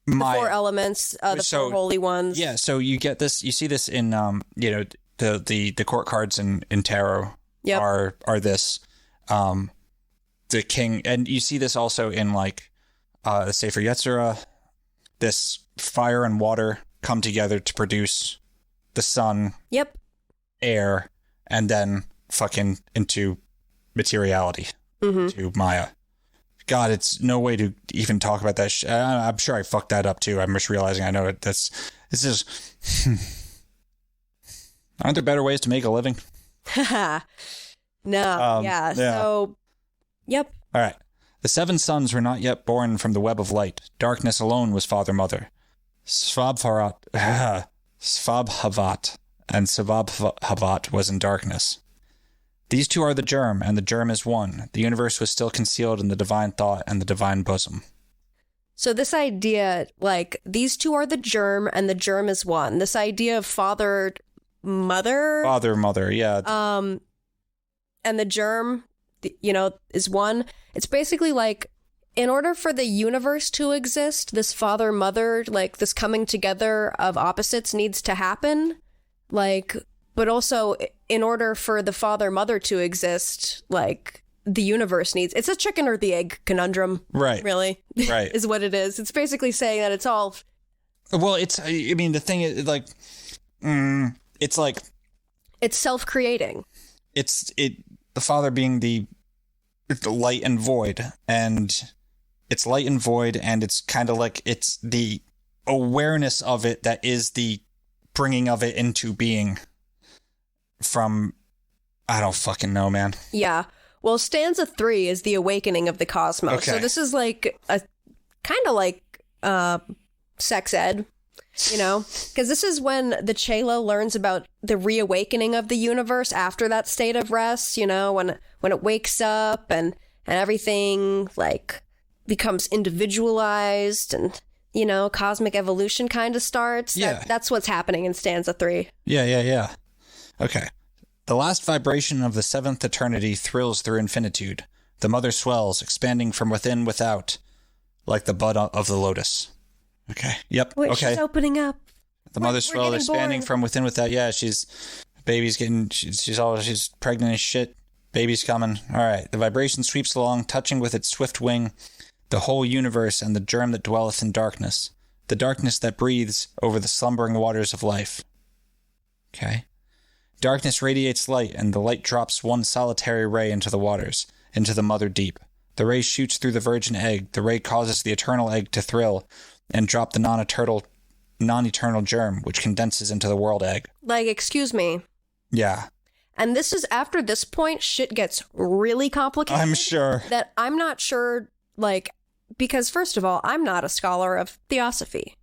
F: Maya.
E: The 4 elements, the 4 holy ones.
F: Yeah, so you get this, you see this in, the court cards in tarot are this, the king, and you see this also in like, the Sefer Yetzirah, this fire and water come together to produce the sun, air, and then fucking into materiality, to Maya. God, it's no way to even talk about that. I'm sure I fucked that up too. I'm just realizing I know it. It's just... Aren't there better ways to make a living?
E: No, so... Yep.
F: All right. The 7 sons were not yet born from the web of light. Darkness alone was father-mother. Svabhavat and Svabhavat was in darkness. These two are the germ, and the germ is one. The universe was still concealed in the divine thought and the divine bosom.
E: So this idea, like, these two are the germ, and the germ is one. This idea of father, mother,
F: yeah.
E: And the germ, is one. It's basically like, in order for the universe to exist, this father, mother, like, this coming together of opposites needs to happen. Like, but also, in order for the father, mother to exist, like, the universe needs... It's a chicken or the egg conundrum. Right. Really.
F: Right.
E: Is what it is. It's basically saying that it's all...
F: Well, the thing is, like... it's like...
E: It's self-creating.
F: The father being the light and void, and it's light and void, and it's kind of like it's the awareness of it that is the bringing of it into being from, I don't fucking know, man.
E: Yeah. Well, stanza 3 is the awakening of the cosmos.
F: Okay.
E: So this is like a kind of like sex ed. Because this is when the Chela learns about the reawakening of the universe after that state of rest, when it wakes up and everything, like, becomes individualized and, cosmic evolution kind of starts.
F: Yeah.
E: That's what's happening in stanza 3.
F: Yeah. Okay. The last vibration of the seventh eternity thrills through infinitude. The mother swells, expanding from within without, like the bud of the lotus. Okay. Yep.
E: Wait,
F: okay.
E: She's opening up.
F: The mother swell expanding from within without. Yeah, she's pregnant as shit. Baby's coming. All right. The vibration sweeps along, touching with its swift wing the whole universe and the germ that dwelleth in darkness, the darkness that breathes over the slumbering waters of life. Okay. Darkness radiates light, and the light drops one solitary ray into the waters, into the mother deep. The ray shoots through the virgin egg. The ray causes the eternal egg to thrill and drop the non-eternal germ, which condenses into the world egg.
E: Like, excuse me.
F: Yeah.
E: And this is, after this point, shit gets really complicated.
F: I'm sure.
E: That I'm not sure, like, because first of all, I'm not a scholar of Theosophy.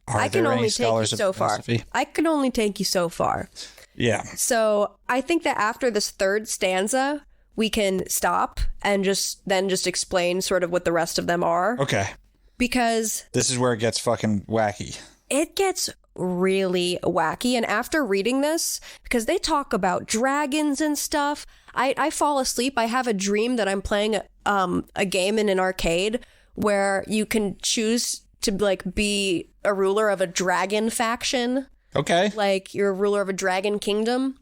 F: I can only take you
E: so far. I can only take you so far.
F: Yeah.
E: So I think that after this third stanza, we can stop and just explain sort of what the rest of them are.
F: Okay.
E: Because
F: this is where it gets fucking wacky.
E: It gets really wacky. And after reading this, because they talk about dragons and stuff, I fall asleep. I have a dream that I'm playing a game in an arcade where you can choose to, like, be a ruler of a dragon faction.
F: Okay.
E: Like, you're a ruler of a dragon kingdom.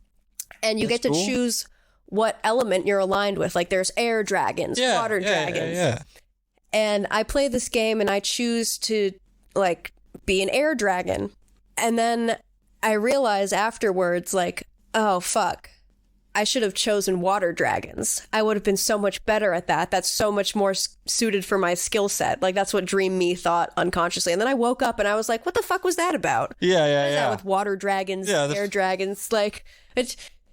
E: And you get to choose what element you're aligned with. Like, there's air dragons, water dragons.
F: Yeah.
E: And I play this game and I choose to, like, be an air dragon. And then I realize afterwards, like, oh, fuck. I should have chosen water dragons. I would have been so much better at that. That's so much more suited for my skill set. Like, that's what Dream Me thought unconsciously. And then I woke up and I was like, what the fuck was that about?
F: Yeah.
E: With water dragons, air dragons. Like,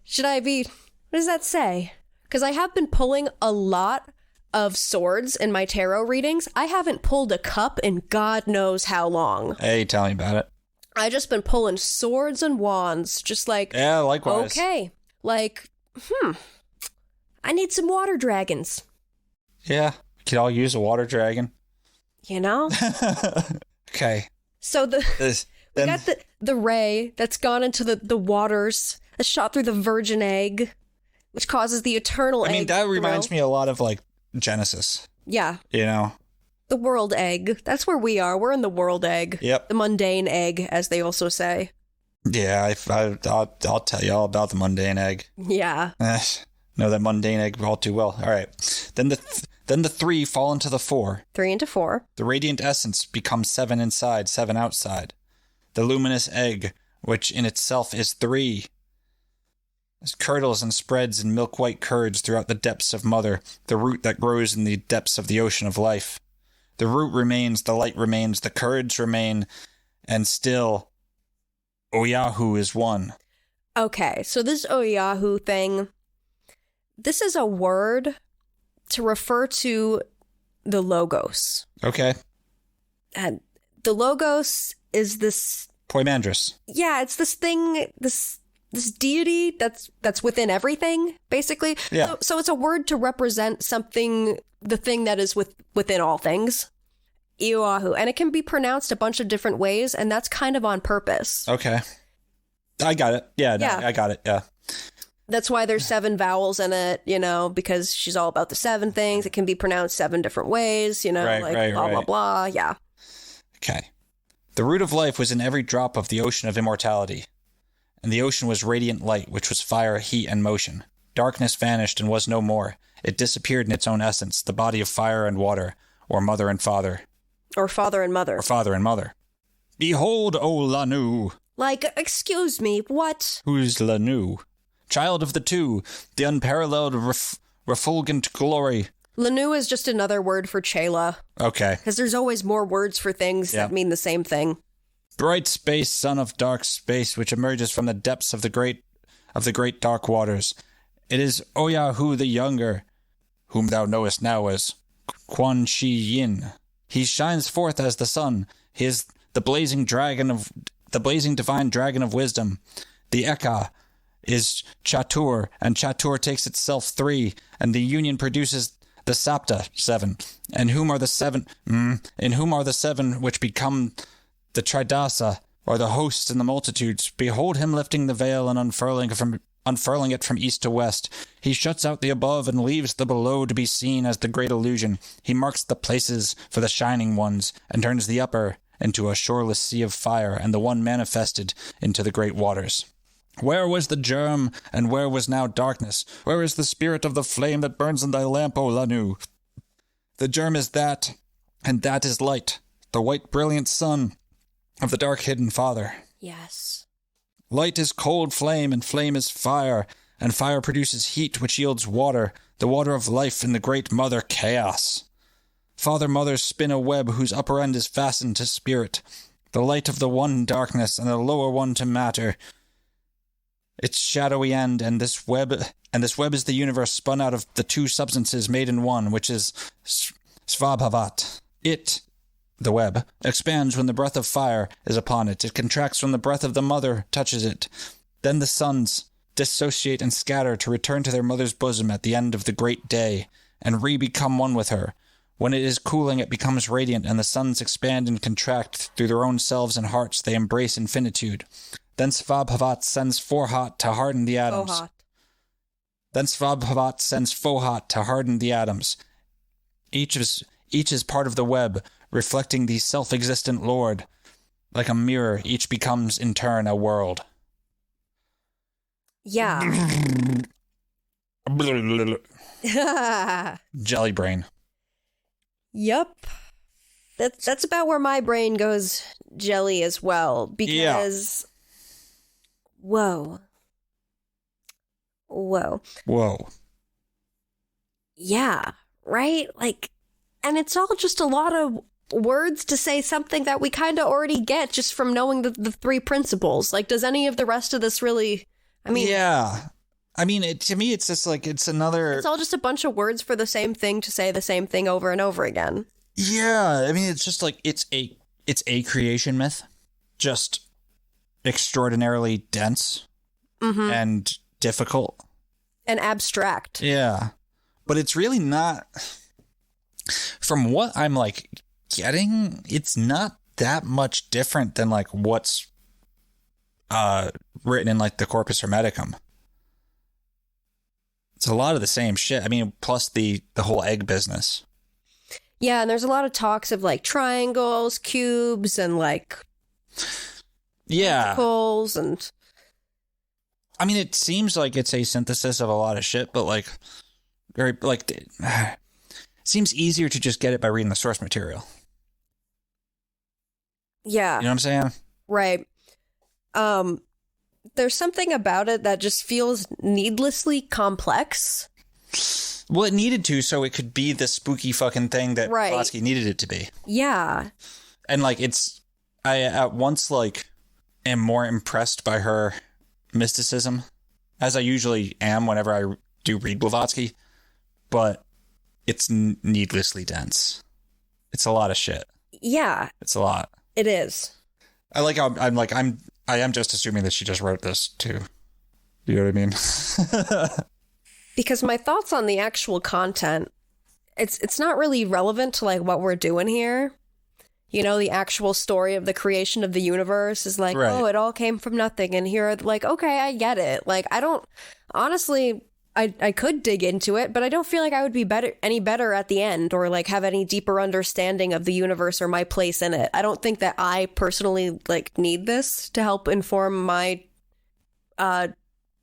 E: should I be... What does that say? Because I have been pulling a lot of swords in my tarot readings. I haven't pulled a cup in God knows how long.
F: Hey, tell me about it.
E: I just been pulling swords and wands, just like...
F: Yeah, likewise.
E: Okay. Like, I need some water dragons.
F: Yeah, we could all use a water dragon. Okay.
E: So we got the ray that's gone into the waters, a shot through the virgin egg, which causes the eternal egg.
F: I mean, that reminds me a lot of, like, Genesis.
E: Yeah.
F: The
E: world egg. That's where we are. We're in the world egg.
F: Yep.
E: The mundane egg, as they also say.
F: Yeah, I'll tell you all about the mundane egg.
E: Yeah.
F: Know that mundane egg all too well. All right. Then the 3 fall into the 4.
E: 3 into 4.
F: The radiant essence becomes 7 inside, 7 outside. The luminous egg, which in itself is 3, curdles and spreads in milk-white curds throughout the depths of mother, the root that grows in the depths of the ocean of life. The root remains, the light remains, the curds remain, and still... Oyahu is 1.
E: Okay, so this Oyahu thing, this is a word to refer to the Logos.
F: Okay.
E: And the Logos is this...
F: Poimandrous.
E: Yeah, it's this thing, this this deity that's within everything, basically.
F: Yeah.
E: So it's a word to represent something, the thing that is within all things. Iuahu. And it can be pronounced a bunch of different ways, and that's kind of on purpose.
F: Okay. I got it. Yeah, no,
E: Yeah.
F: I got it. Yeah.
E: That's why there's 7 vowels in it, because she's all about the 7 things. It can be pronounced 7 different ways,
F: Right,
E: blah, blah, blah. Yeah.
F: Okay. The root of life was in every drop of the ocean of immortality. And the ocean was radiant light, which was fire, heat, and motion. Darkness vanished and was no more. It disappeared in its own essence, the body of fire and water, or mother and father.
E: Or father and mother.
F: Or father and mother. Behold, O Lanu.
E: Like, excuse me, what?
F: Who's Lanu? Child of the two, the unparalleled refulgent glory.
E: Lanu is just another word for Chela.
F: Okay.
E: Because there's always more words for things that mean the same thing.
F: Bright space, son of dark space, which emerges from the depths of the great dark waters. It is Oyahu the Younger, whom thou knowest now as Quan Shi Yin. He shines forth as the sun. He is the blazing divine dragon of wisdom. The Eka is Chatur, and Chatur takes itself 3, and the union produces the Sapta 7. And whom are the 7? In whom are the 7 which become the Tridasa, or the hosts and the multitudes? Behold him lifting the veil and unfurling it from east to west. He shuts out the above and leaves the below to be seen as the great illusion. He marks the places for the shining ones, and turns the upper into a shoreless sea of fire, and the one manifested into the great waters. Where was the germ, and where was now darkness? Where is the spirit of the flame that burns in thy lamp, O Lanu? The germ is that, and that is light, the white brilliant sun of the dark hidden Father.
E: Yes.
F: Light is cold flame, and flame is fire, and fire produces heat, which yields water, the water of life in the great mother chaos. Father, mother spin a web whose upper end is fastened to spirit, the light of the one darkness, and the lower one to matter. Its shadowy end, and this web is the universe spun out of the 2 substances made in one, which is Svabhavat. It, the web, expands when the breath of fire is upon it. It contracts when the breath of the mother touches it. Then the suns dissociate and scatter to return to their mother's bosom at the end of the great day, and re-become one with her. When it is cooling, it becomes radiant, and the suns expand and contract through their own selves and hearts. They embrace infinitude. Then Svabhavat sends Forhat to harden the atoms.
E: Fohat.
F: Then Svabhavat sends Fohat to harden the atoms. Each is part of the web, reflecting the self-existent Lord. Like a mirror, each becomes in turn a world.
E: Yeah.
F: Jelly brain.
E: Yup. That's about where my brain goes jelly as well. Because... Whoa. Yeah, right? Like, and it's all just a lot of words to say something that we kind of already get just from knowing the 3 principles. Like, does any of the rest of this really...
F: Yeah. I mean, to me, it's just like, it's another...
E: It's all just a bunch of words for the same thing to say the same thing over and over again.
F: Yeah, I mean, it's just like, it's a creation myth. Just extraordinarily dense and difficult.
E: And abstract.
F: Yeah. But it's really not... From what I'm, like, getting, it's not that much different than, like, what's written in, like, the Corpus Hermeticum. It's a lot of the same shit. I mean, plus the whole egg business.
E: Yeah, and there's a lot of talks of, like, triangles, cubes, and, like... Pentacles, and...
F: I mean, it seems like it's a synthesis of a lot of shit, but, like... Very, like... It seems easier to just get it by reading the source material.
E: Yeah.
F: You know what I'm saying?
E: Right. There's something about it that just feels needlessly complex.
F: Well, it needed to, so it could be the spooky fucking thing that Blavatsky needed it to be.
E: Yeah.
F: And, like, I at once, like, am more impressed by her mysticism, as I usually am whenever I do read Blavatsky, but it's needlessly dense. It's a lot of shit.
E: Yeah.
F: It's a lot.
E: It is.
F: I like how I am just assuming that she just wrote this too. You know what I mean?
E: Because my thoughts on the actual content, it's not really relevant to like what we're doing here. You know, the actual story of the creation of the universe is like,
F: Right.
E: oh, it all came from nothing. And here, like, okay, I get it. Like, I don't, honestly, I could dig into it, but I don't feel like I would be any better at the end or like have any deeper understanding of the universe or my place in it. I don't think that I personally like need this to help inform my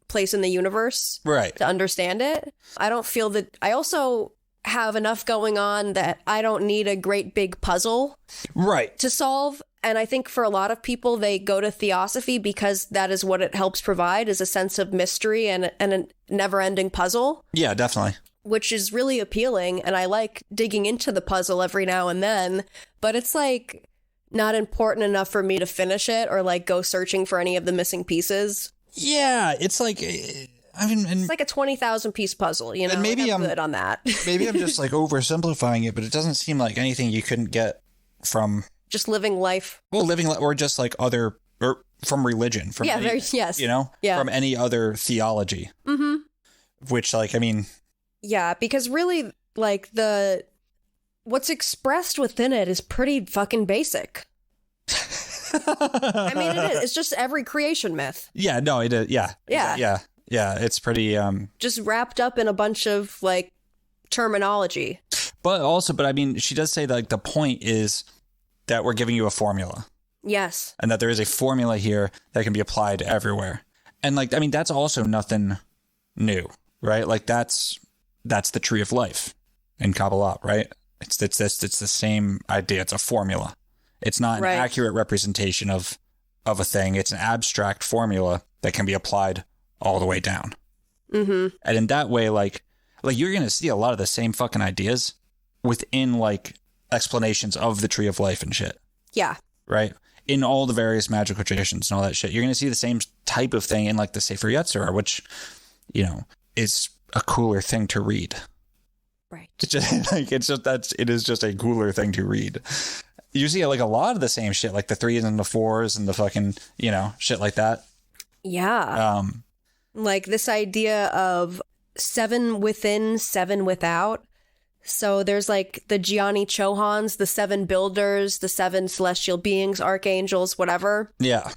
E: place in the universe.
F: Right.
E: To understand it. I don't feel that I also have enough going on that I don't need a great big puzzle
F: Right.
E: to solve. And I think for a lot of people, they go to Theosophy because that is what it helps provide, is a sense of mystery and a never-ending puzzle.
F: Yeah, definitely.
E: Which is really appealing. And I like digging into the puzzle every now and then. But it's like not important enough for me to finish it or like go searching for any of the missing pieces.
F: Yeah, it's like, I mean,
E: It's like a 20,000 piece puzzle, you know?
F: And maybe
E: like I'm
F: I'm-
E: good on that.
F: maybe I'm just like oversimplifying it, but it doesn't seem like anything you couldn't get from,
E: Just living life.
F: well, living, or just like other, or from religion. From
E: Yeah,
F: any,
E: yes.
F: You know?
E: Yeah.
F: From any other theology.
E: Mm-hmm.
F: Which, like, I mean,
E: Yeah, because really, like, what's expressed within it is pretty fucking basic. I mean, it is. It's just every creation myth.
F: yeah, no, it is. Yeah.
E: Yeah.
F: Yeah. It's pretty,
E: Just wrapped up in a bunch of, like, terminology.
F: but I mean, she does say that, like, the point is that we're giving you a formula.
E: Yes.
F: And that there is a formula here that can be applied everywhere. And like, I mean, that's also nothing new, right? Like that's the tree of life in Kabbalah, right? It's the same idea. It's a formula. It's not an
E: Right.
F: accurate representation of a thing. It's an abstract formula that can be applied all the way down.
E: Mm-hmm.
F: And in that way, like you're going to see a lot of the same fucking ideas within like explanations of the tree of life and shit.
E: Yeah.
F: Right? In all the various magical traditions and all that shit. You're going to see the same type of thing in like the Sefer Yetzirah, which, you know, is a cooler thing to read.
E: Right.
F: It's just, like, it is just a cooler thing to read. You see like a lot of the same shit, like the 3s and the 4s and the fucking, you know, shit like that.
E: Yeah. Like this idea of 7 within, 7 without. So there's like the Gianni Chohans, the 7 builders, the 7 celestial beings, archangels, whatever.
F: Yeah.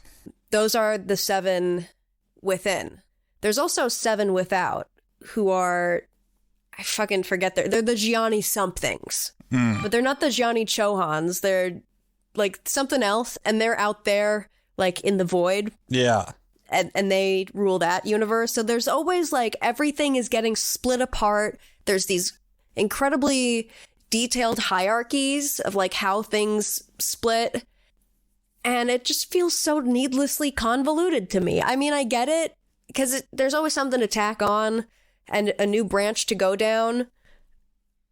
E: Those are the 7 within. There's also 7 without, who are, I fucking forget, they're the Gianni somethings. But they're not the Gianni Chohans. They're like something else, and they're out there like in the void.
F: Yeah.
E: And they rule that universe. So there's always like everything is getting split apart. There's these incredibly detailed hierarchies of like how things split. And it just feels so needlessly convoluted to me. I mean, I get it because there's always something to tack on and a new branch to go down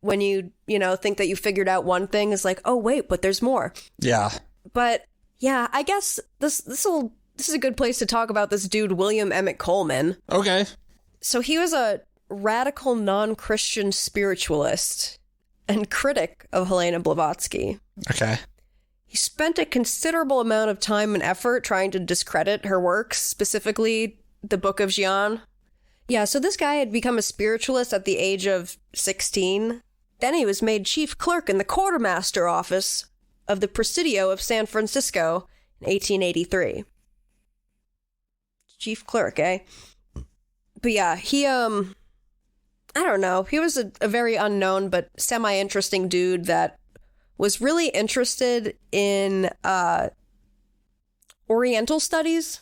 E: when you know, think that you figured out one thing. Is like, oh, wait, but there's more.
F: Yeah.
E: But yeah, I guess this is a good place to talk about this dude, William Emmett Coleman.
F: Okay.
E: So he was a radical non-Christian spiritualist and critic of Helena Blavatsky.
F: Okay.
E: He spent a considerable amount of time and effort trying to discredit her works, specifically the Book of Dzyan. Yeah, so this guy had become a spiritualist at the age of 16. Then he was made chief clerk in the quartermaster office of the Presidio of San Francisco in 1883. Chief clerk, eh? But yeah, he, I don't know. He was a very unknown but semi-interesting dude that was really interested in Oriental studies.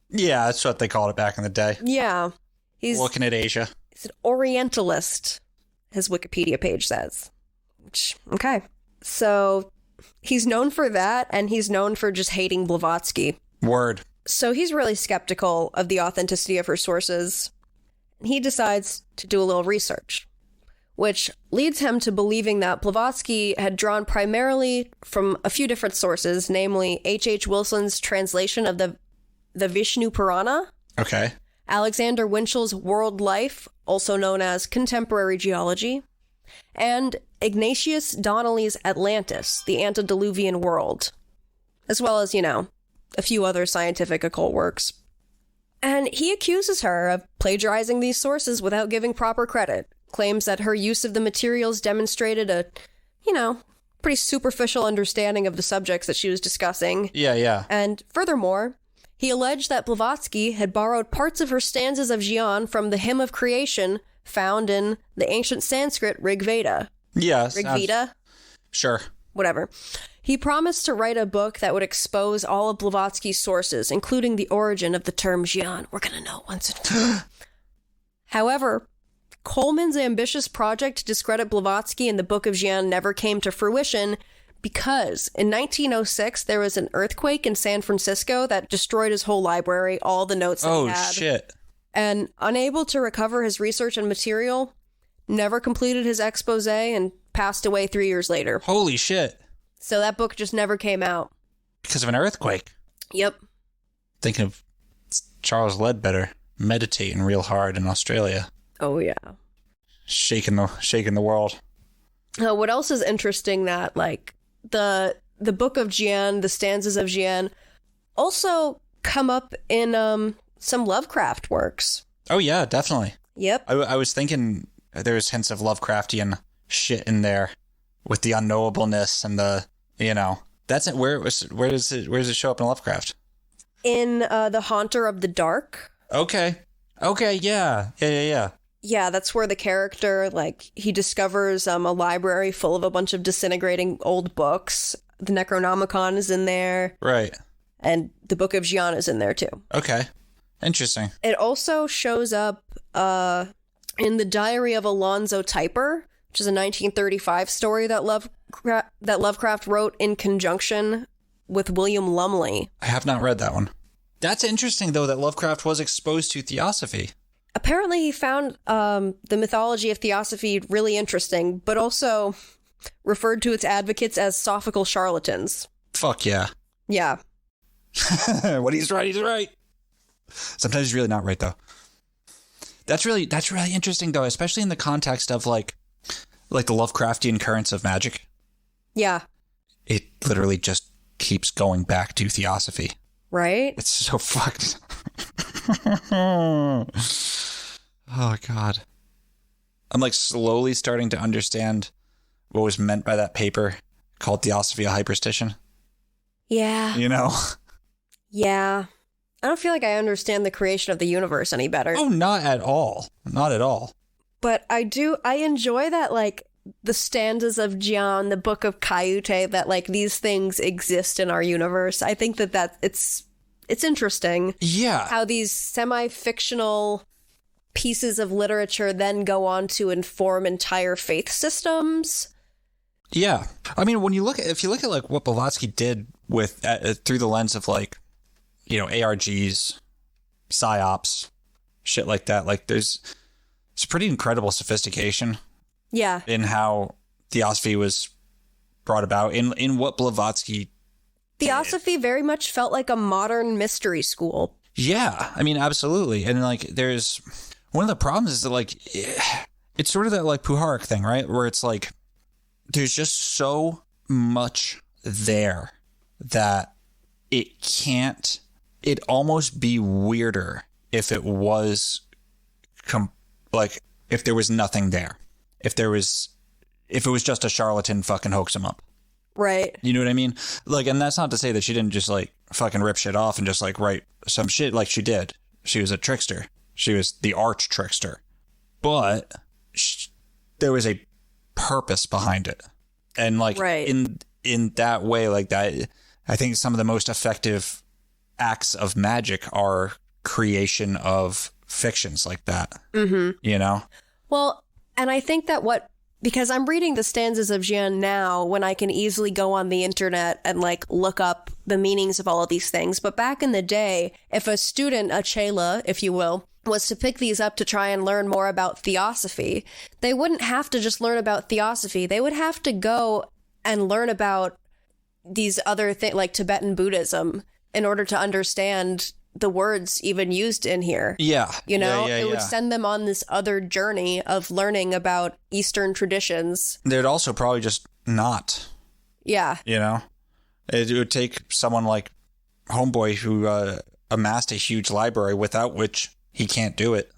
F: Yeah, that's what they called it back in the day.
E: Yeah. He's
F: Looking at Asia.
E: an Orientalist, his Wikipedia page says. Which, okay. So he's known for that, and he's known for just hating Blavatsky.
F: Word.
E: So he's really skeptical of the authenticity of her sources. He decides to do a little research, which leads him to believing that Blavatsky had drawn primarily from a few different sources, namely H.H. Wilson's translation of the Vishnu Purana,
F: Okay.
E: Alexander Winchell's World Life, also known as Contemporary Geology, and Ignatius Donnelly's Atlantis, the Antediluvian World, as well as, you know, a few other scientific occult works. And he accuses her of plagiarizing these sources without giving proper credit, claims that her use of the materials demonstrated a, pretty superficial understanding of the subjects that she was discussing.
F: Yeah.
E: And furthermore, he alleged that Blavatsky had borrowed parts of her stanzas of Dzyan from the hymn of creation found in the ancient Sanskrit Rig Veda.
F: Yes.
E: Rig Veda?
F: Sure.
E: Whatever. He promised to write a book that would expose all of Blavatsky's sources, including the origin of the term Dzyan. We're going to know once and However, Coleman's ambitious project to discredit Blavatsky in the Book of Dzyan never came to fruition because in 1906 there was an earthquake in San Francisco that destroyed his whole library, all the notes that he had.
F: Oh, shit.
E: And unable to recover his research and material, never completed his expose and passed away 3 years later.
F: Holy shit.
E: So that book just never came out.
F: Because of an earthquake.
E: Yep.
F: Thinking of Charles Ledbetter meditating real hard in Australia.
E: Oh, yeah.
F: Shaking the world.
E: What else is interesting that, like, the Book of Dzyan, the Stanzas of Dzyan, also come up in some Lovecraft works.
F: Oh, yeah, definitely.
E: Yep.
F: I was thinking there's hints of Lovecraftian shit in there with the unknowableness and the, that's it. Where does it show up in Lovecraft?
E: In The Haunter of the Dark.
F: Okay, yeah.
E: Yeah, that's where the character, like, he discovers a library full of a bunch of disintegrating old books. The Necronomicon is in there.
F: Right.
E: And the Book of Dzyan is in there, too.
F: Okay. Interesting.
E: It also shows up in The Diary of Alonzo Typer, which is a 1935 story that Lovecraft wrote in conjunction with William Lumley.
F: I have not read that one. That's interesting, though, that Lovecraft was exposed to Theosophy.
E: Apparently he found the mythology of Theosophy really interesting, but also referred to its advocates as sophical charlatans.
F: Fuck yeah.
E: Yeah.
F: When he's right. Sometimes he's really not right, though. That's really interesting, though, especially in the context of, like the Lovecraftian currents of magic.
E: Yeah.
F: It literally just keeps going back to Theosophy.
E: Right?
F: It's so fucked. Oh, God. I'm, like, slowly starting to understand what was meant by that paper called Theosophy of Hyperstition.
E: Yeah. Yeah. I don't feel like I understand the creation of the universe any better.
F: Oh, not at all. Not at all.
E: But I enjoy that, like, the Stanzas of Dzyan, the Book of Cayute, that, like, these things exist in our universe. I think that it's interesting.
F: Yeah.
E: How these semi-fictional pieces of literature then go on to inform entire faith systems.
F: Yeah. I mean, if you look at like what Blavatsky did with through the lens of like, ARGs, psyops, shit like that, like it's pretty incredible sophistication.
E: Yeah.
F: In how Theosophy was brought about in what Blavatsky
E: Theosophy very much felt like a modern mystery school.
F: Yeah, I mean, absolutely. And like, there's one of the problems is that like, it's sort of that like Puharic thing, right? Where it's like, there's just so much there that it'd almost be weirder if it was if there was nothing there. If it was just a charlatan fucking hoax him up.
E: Right.
F: You know what I mean? Like, and that's not to say that she didn't just like fucking rip shit off and just like write some shit like she did. She was a trickster. She was the arch trickster. But there was a purpose behind it. And like
E: right.
F: in that way, like that, I think some of the most effective acts of magic are creation of fictions like that. Mm-hmm.
E: Well, and I think that because I'm reading the Stanzas of Dzyan now when I can easily go on the internet and like look up the meanings of all of these things. But back in the day, if a student, a chela, if you will, was to pick these up to try and learn more about Theosophy, they wouldn't have to just learn about Theosophy. They would have to go and learn about these other things like Tibetan Buddhism in order to understand the words even used in here.
F: Yeah.
E: It would send them on this other journey of learning about Eastern traditions.
F: They'd also probably just not.
E: Yeah.
F: It would take someone like Homeboy who amassed a huge library without which he can't do it,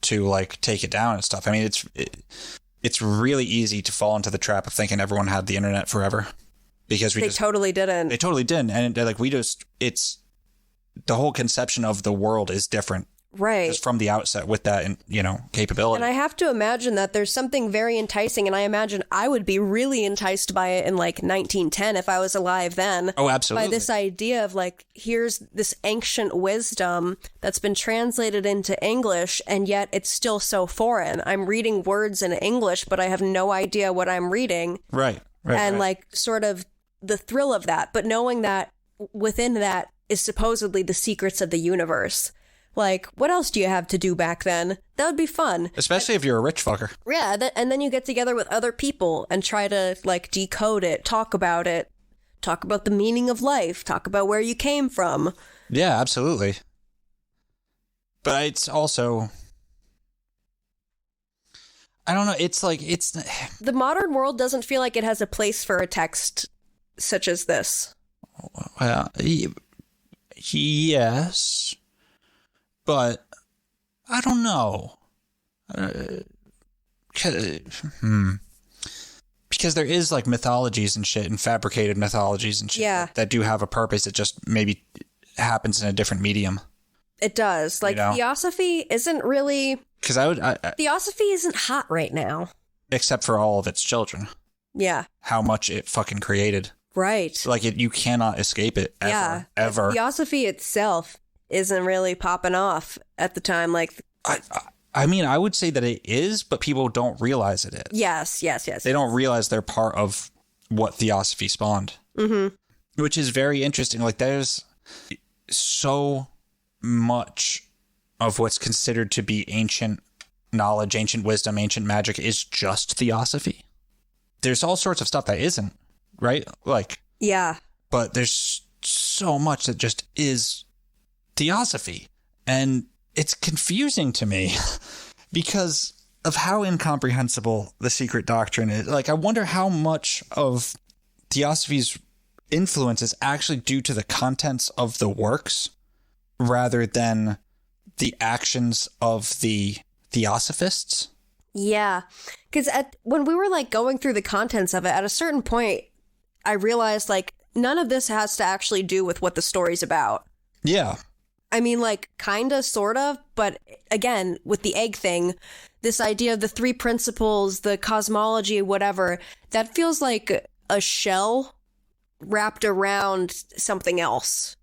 F: to like take it down and stuff. I mean, it's really easy to fall into the trap of thinking everyone had the internet forever, because
E: They totally didn't.
F: They totally didn't. And like it's the whole conception of the world is different.
E: Right.
F: Just from the outset with that, capability.
E: And I have to imagine that there's something very enticing, and I imagine I would be really enticed by it in like 1910 if I was alive then.
F: Oh, absolutely.
E: By this idea of like, here's this ancient wisdom that's been translated into English, and yet it's still so foreign. I'm reading words in English, but I have no idea what I'm reading.
F: Right.
E: And like sort of the thrill of that, but knowing that within that is supposedly the secrets of the universe. Like, what else do you have to do back then? That would be fun.
F: Especially if you're a rich fucker.
E: Yeah, and then you get together with other people and try to, like, decode it, talk about the meaning of life, talk about where you came from.
F: Yeah, absolutely. But it's also... I don't know, it's like, it's...
E: The modern world doesn't feel like it has a place for a text such as this.
F: Well, yes... But I don't know. Because there is like mythologies and shit and fabricated mythologies and shit that do have a purpose. It just maybe happens in a different medium.
E: It does. Like, Theosophy isn't really...
F: Because
E: Theosophy isn't hot right now.
F: Except for all of its children.
E: Yeah.
F: How much it fucking created.
E: Right.
F: Like, you cannot escape it ever. Ever.
E: Theosophy itself isn't really popping off at the time. Like,
F: I mean, I would say that it is, but people don't realize it is.
E: Yes.
F: They don't realize they're part of what Theosophy spawned. Mm-hmm. Which is very interesting. Like, there's so much of what's considered to be ancient knowledge, ancient wisdom, ancient magic is just Theosophy. There's all sorts of stuff that isn't, right? Like,
E: yeah.
F: But there's so much that just is Theosophy. And it's confusing to me because of how incomprehensible the Secret Doctrine is. Like, I wonder how much of Theosophy's influence is actually due to the contents of the works rather than the actions of the Theosophists.
E: Yeah, because when we were like going through the contents of it, at a certain point, I realized like none of this has to actually do with what the story's about.
F: Yeah.
E: I mean, like, kinda, sort of, but again, with the egg thing, this idea of the three principles, the cosmology, whatever, that feels like a shell wrapped around something else.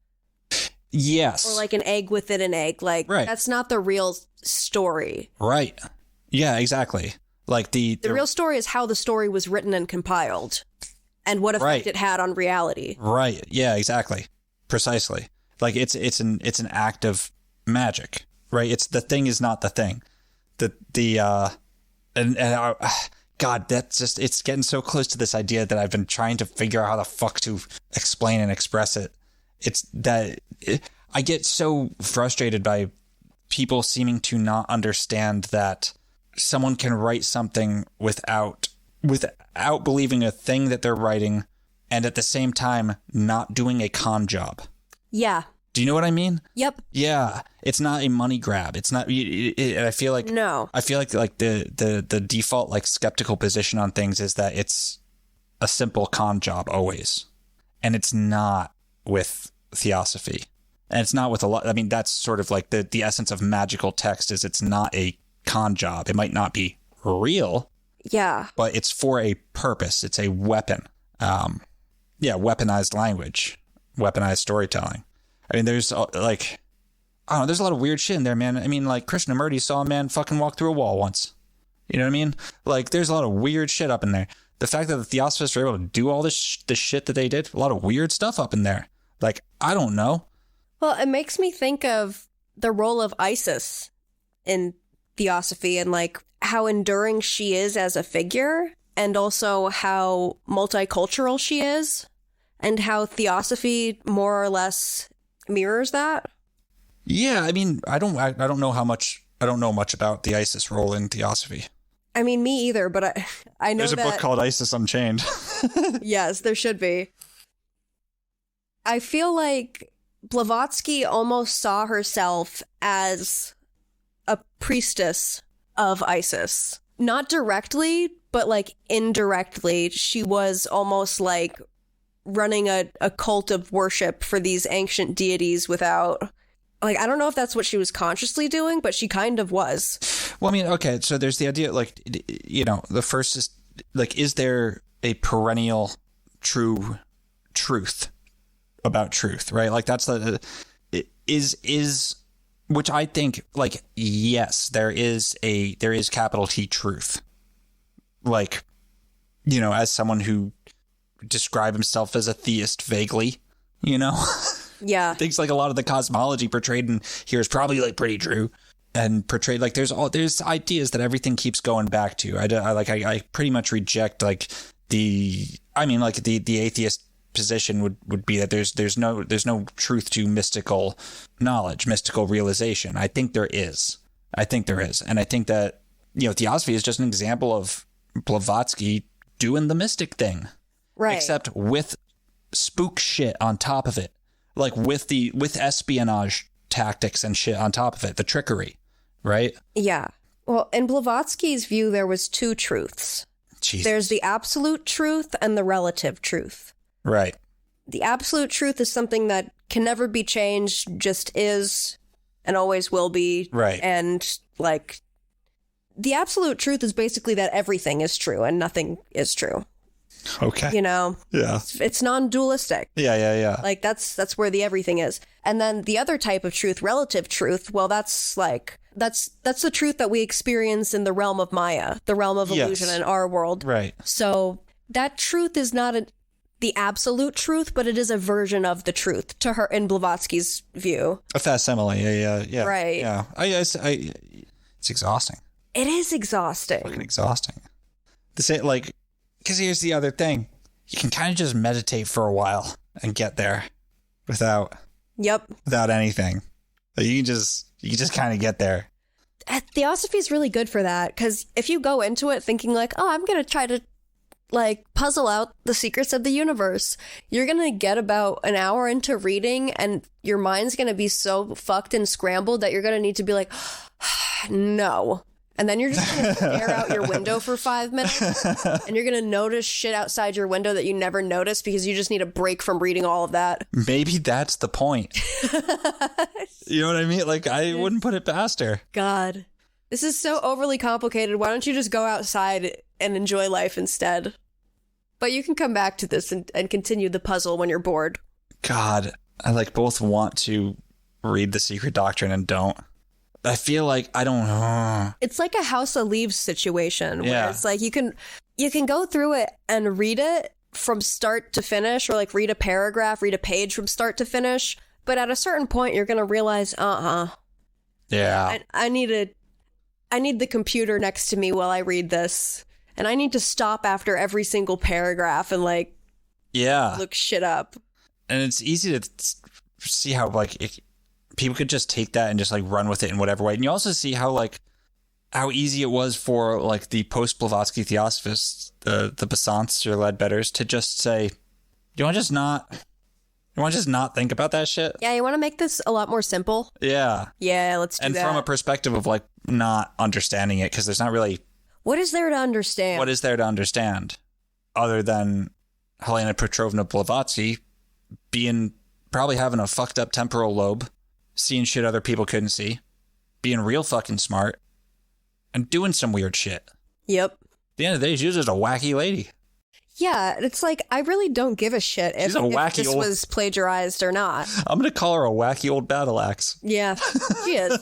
F: Yes.
E: Or like an egg within an egg. Like, that's not the real story.
F: Right. Yeah, exactly. Like the
E: real story is how the story was written and compiled and what effect it had on reality.
F: Right. Yeah, exactly. Precisely. Like it's an act of magic, right? It's the thing is not the thing. God, that's just, it's getting so close to this idea that I've been trying to figure out how the fuck to explain and express it. It's that I get so frustrated by people seeming to not understand that someone can write something without believing a thing that they're writing and at the same time not doing a con job.
E: Yeah.
F: Do you know what I mean?
E: Yep.
F: Yeah. It's not a money grab. It's not, I feel like,
E: no.
F: I feel like the default like skeptical position on things is that it's a simple con job always. And it's not with Theosophy. And it's not with a lot. I mean, that's sort of like the essence of magical text is it's not a con job. It might not be real.
E: Yeah.
F: But it's for a purpose. It's a weapon. Weaponized language. Weaponized storytelling. I mean, there's like, I don't know, there's a lot of weird shit in there, man. I mean, like Krishnamurti saw a man fucking walk through a wall once. You know what I mean? Like, there's a lot of weird shit up in there. The fact that the Theosophists were able to do all this shit that they did, a lot of weird stuff up in there. Like, I don't know.
E: Well, it makes me think of the role of Isis in Theosophy and like how enduring she is as a figure and also how multicultural she is and how Theosophy more or less mirrors that.
F: Yeah, I mean, I don't know much about the Isis role in Theosophy.
E: I mean, me either, but I know
F: there's a book called Isis Unchained.
E: Yes, there should be. I feel like Blavatsky almost saw herself as a priestess of Isis. Not directly, but like indirectly. She was almost like running a cult of worship for these ancient deities without... Like, I don't know if that's what she was consciously doing, but she kind of was.
F: Well, I mean, okay, so there's the idea, like, you know, the first is, like, is there a perennial true truth about truth, right? Like, that's the... Which I think, like, yes, there is capital T truth. Like, you know, as someone who described himself as a theist vaguely, you know?
E: Yeah.
F: Things like a lot of the cosmology portrayed in here is probably like pretty true, and portrayed like there's ideas that everything keeps going back to. I pretty much reject like the atheist position would be that there's no truth to mystical knowledge, mystical realization. I think there is. And I think that, you know, Theosophy is just an example of Blavatsky doing the mystic thing.
E: Right.
F: Except with spook shit on top of it. Like with espionage tactics and shit on top of it, the trickery, right?
E: Yeah. Well, in Blavatsky's view, there was two truths.
F: Jesus.
E: There's the absolute truth and the relative truth.
F: Right.
E: The absolute truth is something that can never be changed, just is and always will be.
F: Right.
E: And like the absolute truth is basically that everything is true and nothing is true.
F: Okay.
E: You know?
F: Yeah.
E: It's non-dualistic.
F: Yeah.
E: Like that's where the everything is. And then the other type of truth, relative truth, well, that's the truth that we experience in the realm of Maya, the realm of illusion in our world.
F: Right.
E: So that truth is not the absolute truth, but it is a version of the truth to her in Blavatsky's view.
F: A facsimile. Yeah.
E: Right.
F: Yeah. It's exhausting.
E: It is exhausting.
F: Fucking exhausting. Because here's the other thing. You can kind of just meditate for a while and get there without anything. You can just kind of get there.
E: Theosophy is really good for that, because if you go into it thinking like, oh, I'm going to try to like puzzle out the secrets of the universe, you're going to get about an hour into reading and your mind's going to be so fucked and scrambled that you're going to need to be like, no. And then you're just going to stare out your window for 5 minutes and you're going to notice shit outside your window that you never noticed because you just need a break from reading all of that.
F: Maybe that's the point. You know what I mean? Like, I wouldn't put it past her.
E: God, this is so overly complicated. Why don't you just go outside and enjoy life instead? But you can come back to this and continue the puzzle when you're bored.
F: God, I like both want to read the Secret Doctrine and don't. I feel like I don't know.
E: It's like a House of Leaves situation where it's like you can go through it and read it from start to finish, or like read a paragraph, read a page from start to finish. But at a certain point, you're going to realize,
F: yeah,
E: I need the computer next to me while I read this. And I need to stop after every single paragraph and like, look shit up.
F: And it's easy to see how like people could just take that and just like run with it in whatever way. And you also see how easy it was for like the post-Blavatsky theosophists, the Besants or Ledbetters, to just say, you want to just not think about that shit?
E: Yeah, you want to make this a lot more simple?
F: Yeah.
E: Yeah, let's do that.
F: And from a perspective of like not understanding it, because there's not really...
E: What is there to understand?
F: What is there to understand other than Helena Petrovna Blavatsky probably having a fucked up temporal lobe, seeing shit other people couldn't see, being real fucking smart, and doing some weird shit.
E: Yep.
F: At the end of the day, she was just a wacky lady.
E: Yeah, it's like, I really don't give a shit if this was plagiarized or not.
F: I'm going to call her a wacky old battle axe.
E: Yeah, she is.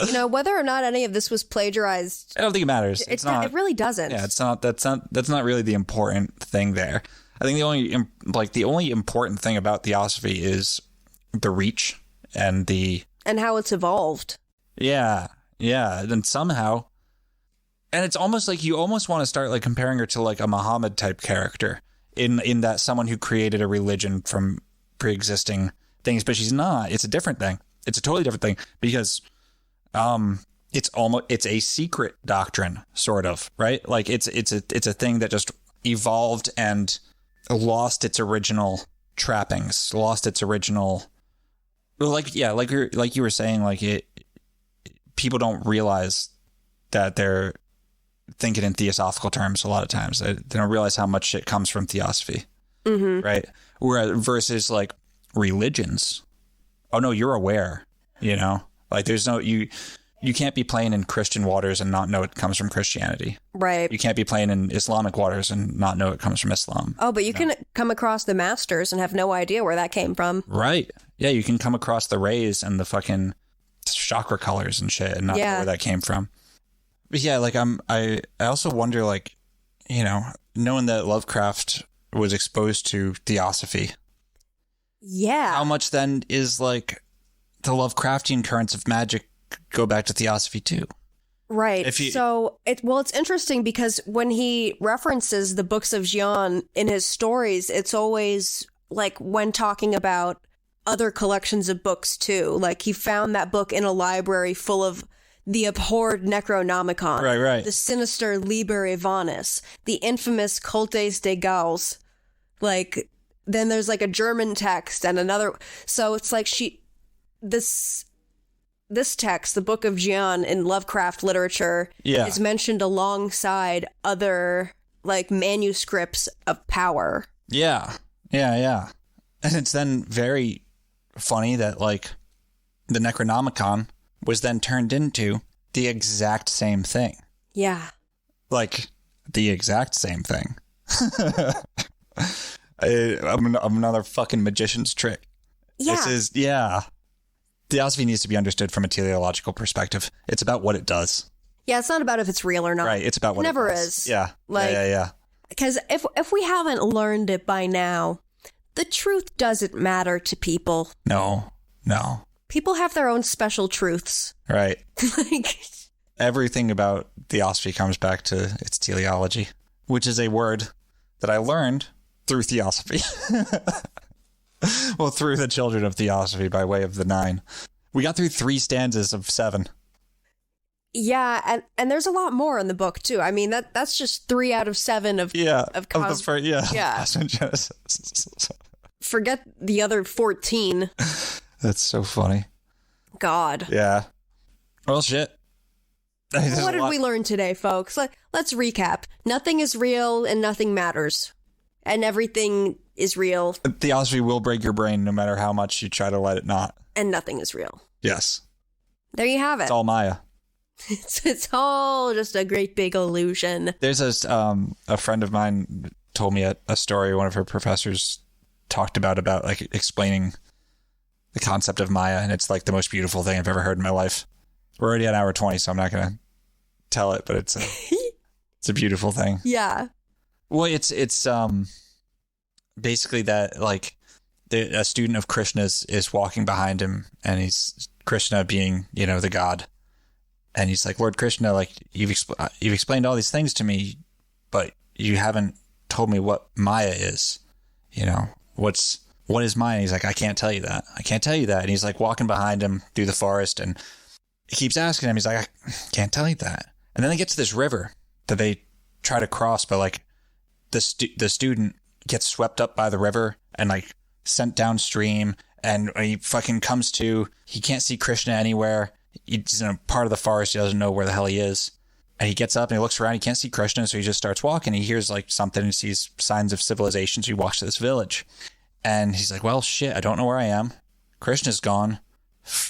E: You know, whether or not any of this was plagiarized,
F: I don't think it matters. It's not.
E: It really doesn't.
F: Yeah, it's not. That's not really the important thing there. I think the only important thing about Theosophy is the reach and
E: how it's evolved.
F: Yeah. Then somehow, and it's almost like you almost want to start like comparing her to like a Muhammad type character in that someone who created a religion from pre-existing things, but she's not. It's a different thing. It's a totally different thing because. It's a secret doctrine, sort of, right? Like it's a thing that just evolved and lost its original trappings, lost its original. Well, like you were saying, like people don't realize that they're thinking in theosophical terms a lot of times. They don't realize how much shit comes from theosophy, right? Versus like religions. Oh no, you're aware, like there's no, you can't be playing in Christian waters and not know it comes from Christianity.
E: Right.
F: You can't be playing in Islamic waters and not know it comes from Islam.
E: Oh, but you can come across the masters and have no idea where that came from.
F: Right. Yeah, you can come across the rays and the fucking chakra colors and shit and not know where that came from. But yeah, like I also wonder, like, knowing that Lovecraft was exposed to Theosophy.
E: Yeah.
F: How much then is like the Lovecraftian currents of magic go back to Theosophy too?
E: Right. So it's interesting because when he references the books of Dzyan in his stories, it's always like when talking about other collections of books too. Like he found that book in a library full of the abhorred Necronomicon,
F: right,
E: the sinister Liber Ivanis, the infamous Cultes de Gauls. Like then there's like a German text and another. So it's like this text, the Book of Dzyan in Lovecraft literature, is mentioned alongside other like manuscripts of power. Yeah. And it's then very funny that like the Necronomicon was then turned into the exact same thing. Yeah. Like the exact same thing. Another fucking magician's trick. Yeah. Theosophy needs to be understood from a teleological perspective. It's about what it does. Yeah, it's not about if it's real or not.
F: Right, it's about what it
E: never
F: does.
E: is.
F: Yeah.
E: Like,
F: yeah.
E: Because if we haven't learned it by now, the truth doesn't matter to people.
F: No.
E: People have their own special truths.
F: Right.
E: Like
F: everything about Theosophy comes back to its teleology, which is a word that I learned through Theosophy. Well, through the children of Theosophy by way of the 9. We got through 3 stanzas of 7.
E: Yeah, and there's a lot more in the book too. I mean that's just 3 out of 7 of
F: Genesis.
E: Forget the other 14.
F: That's so funny.
E: God.
F: Yeah. Well, shit.
E: What did we learn today, folks? Let's recap. Nothing is real and nothing matters. And everything is real.
F: Theosophy will break your brain no matter how much you try to let it not.
E: And nothing is real.
F: Yes.
E: There you have it.
F: It's all Maya.
E: It's all just a great big illusion.
F: There's a friend of mine told me a story one of her professors talked about like explaining the concept of Maya, and it's like the most beautiful thing I've ever heard in my life. We're already at hour 20, so I'm not going to tell it, but it's a beautiful thing.
E: Yeah.
F: Well, it's basically that like a student of Krishna's is walking behind him, and he's Krishna being the god, and he's like, Lord Krishna, like you've explained all these things to me, but you haven't told me what Maya is. What is Maya? And he's like, I can't tell you that. And he's like walking behind him through the forest, and he keeps asking him. He's like, I can't tell you that. And then they get to this river that they try to cross, but like the student gets swept up by the river and like sent downstream, and he fucking comes to, he can't see Krishna anywhere. He's in a part of the forest. He doesn't know where the hell he is. And he gets up and he looks around. He can't see Krishna. So he just starts walking. He hears like something and sees signs of civilization. So he walks to this village, and he's like, well, shit, I don't know where I am. Krishna's gone.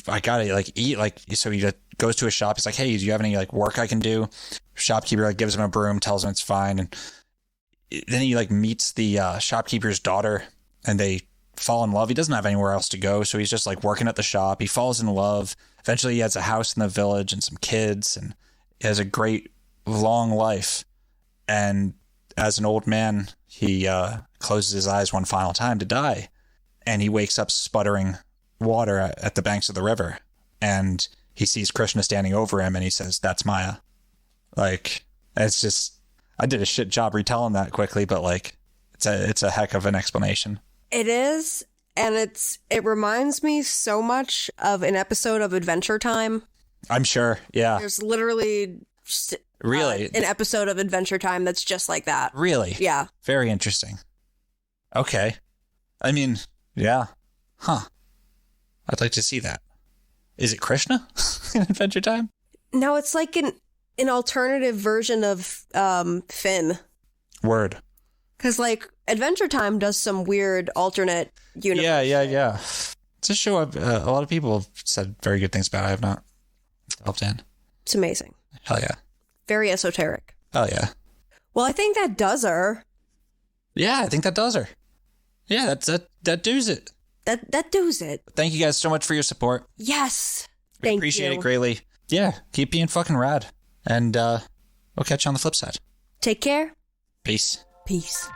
F: I gotta like eat. Like, so he goes to a shop. He's like, hey, do you have any like work I can do? Shopkeeper like gives him a broom, tells him it's fine. And then he like meets the shopkeeper's daughter, and they fall in love. He doesn't have anywhere else to go, so he's just like working at the shop. He falls in love. Eventually he has a house in the village and some kids, and he has a great long life. And as an old man, he closes his eyes one final time to die, and he wakes up sputtering water at the banks of the river, and he sees Krishna standing over him, and he says, that's Maya. Like, it's just, I did a shit job retelling that quickly, but like it's a heck of an explanation. It is, and it reminds me so much of an episode of Adventure Time. I'm sure, yeah. There's literally really an episode of Adventure Time that's just like that. Really? Yeah. Very interesting. Okay. I mean, yeah. Huh. I'd like to see that. Is it Krishna in Adventure Time?
E: No, it's like an alternative version of Finn.
F: Word.
E: Because, like, Adventure Time does some weird alternate universe.
F: Yeah. It's a show a lot of people have said very good things about. I have not delved in.
E: It's amazing.
F: Hell yeah.
E: Very esoteric.
F: Hell yeah.
E: Well, I think that does her.
F: Yeah, I think that does her. Yeah, that does it.
E: That does it.
F: Thank you guys so much for your support.
E: Yes.
F: We appreciate it greatly. Yeah, keep being fucking rad. And we'll catch you on the flip side.
E: Take care.
F: Peace.
E: Peace.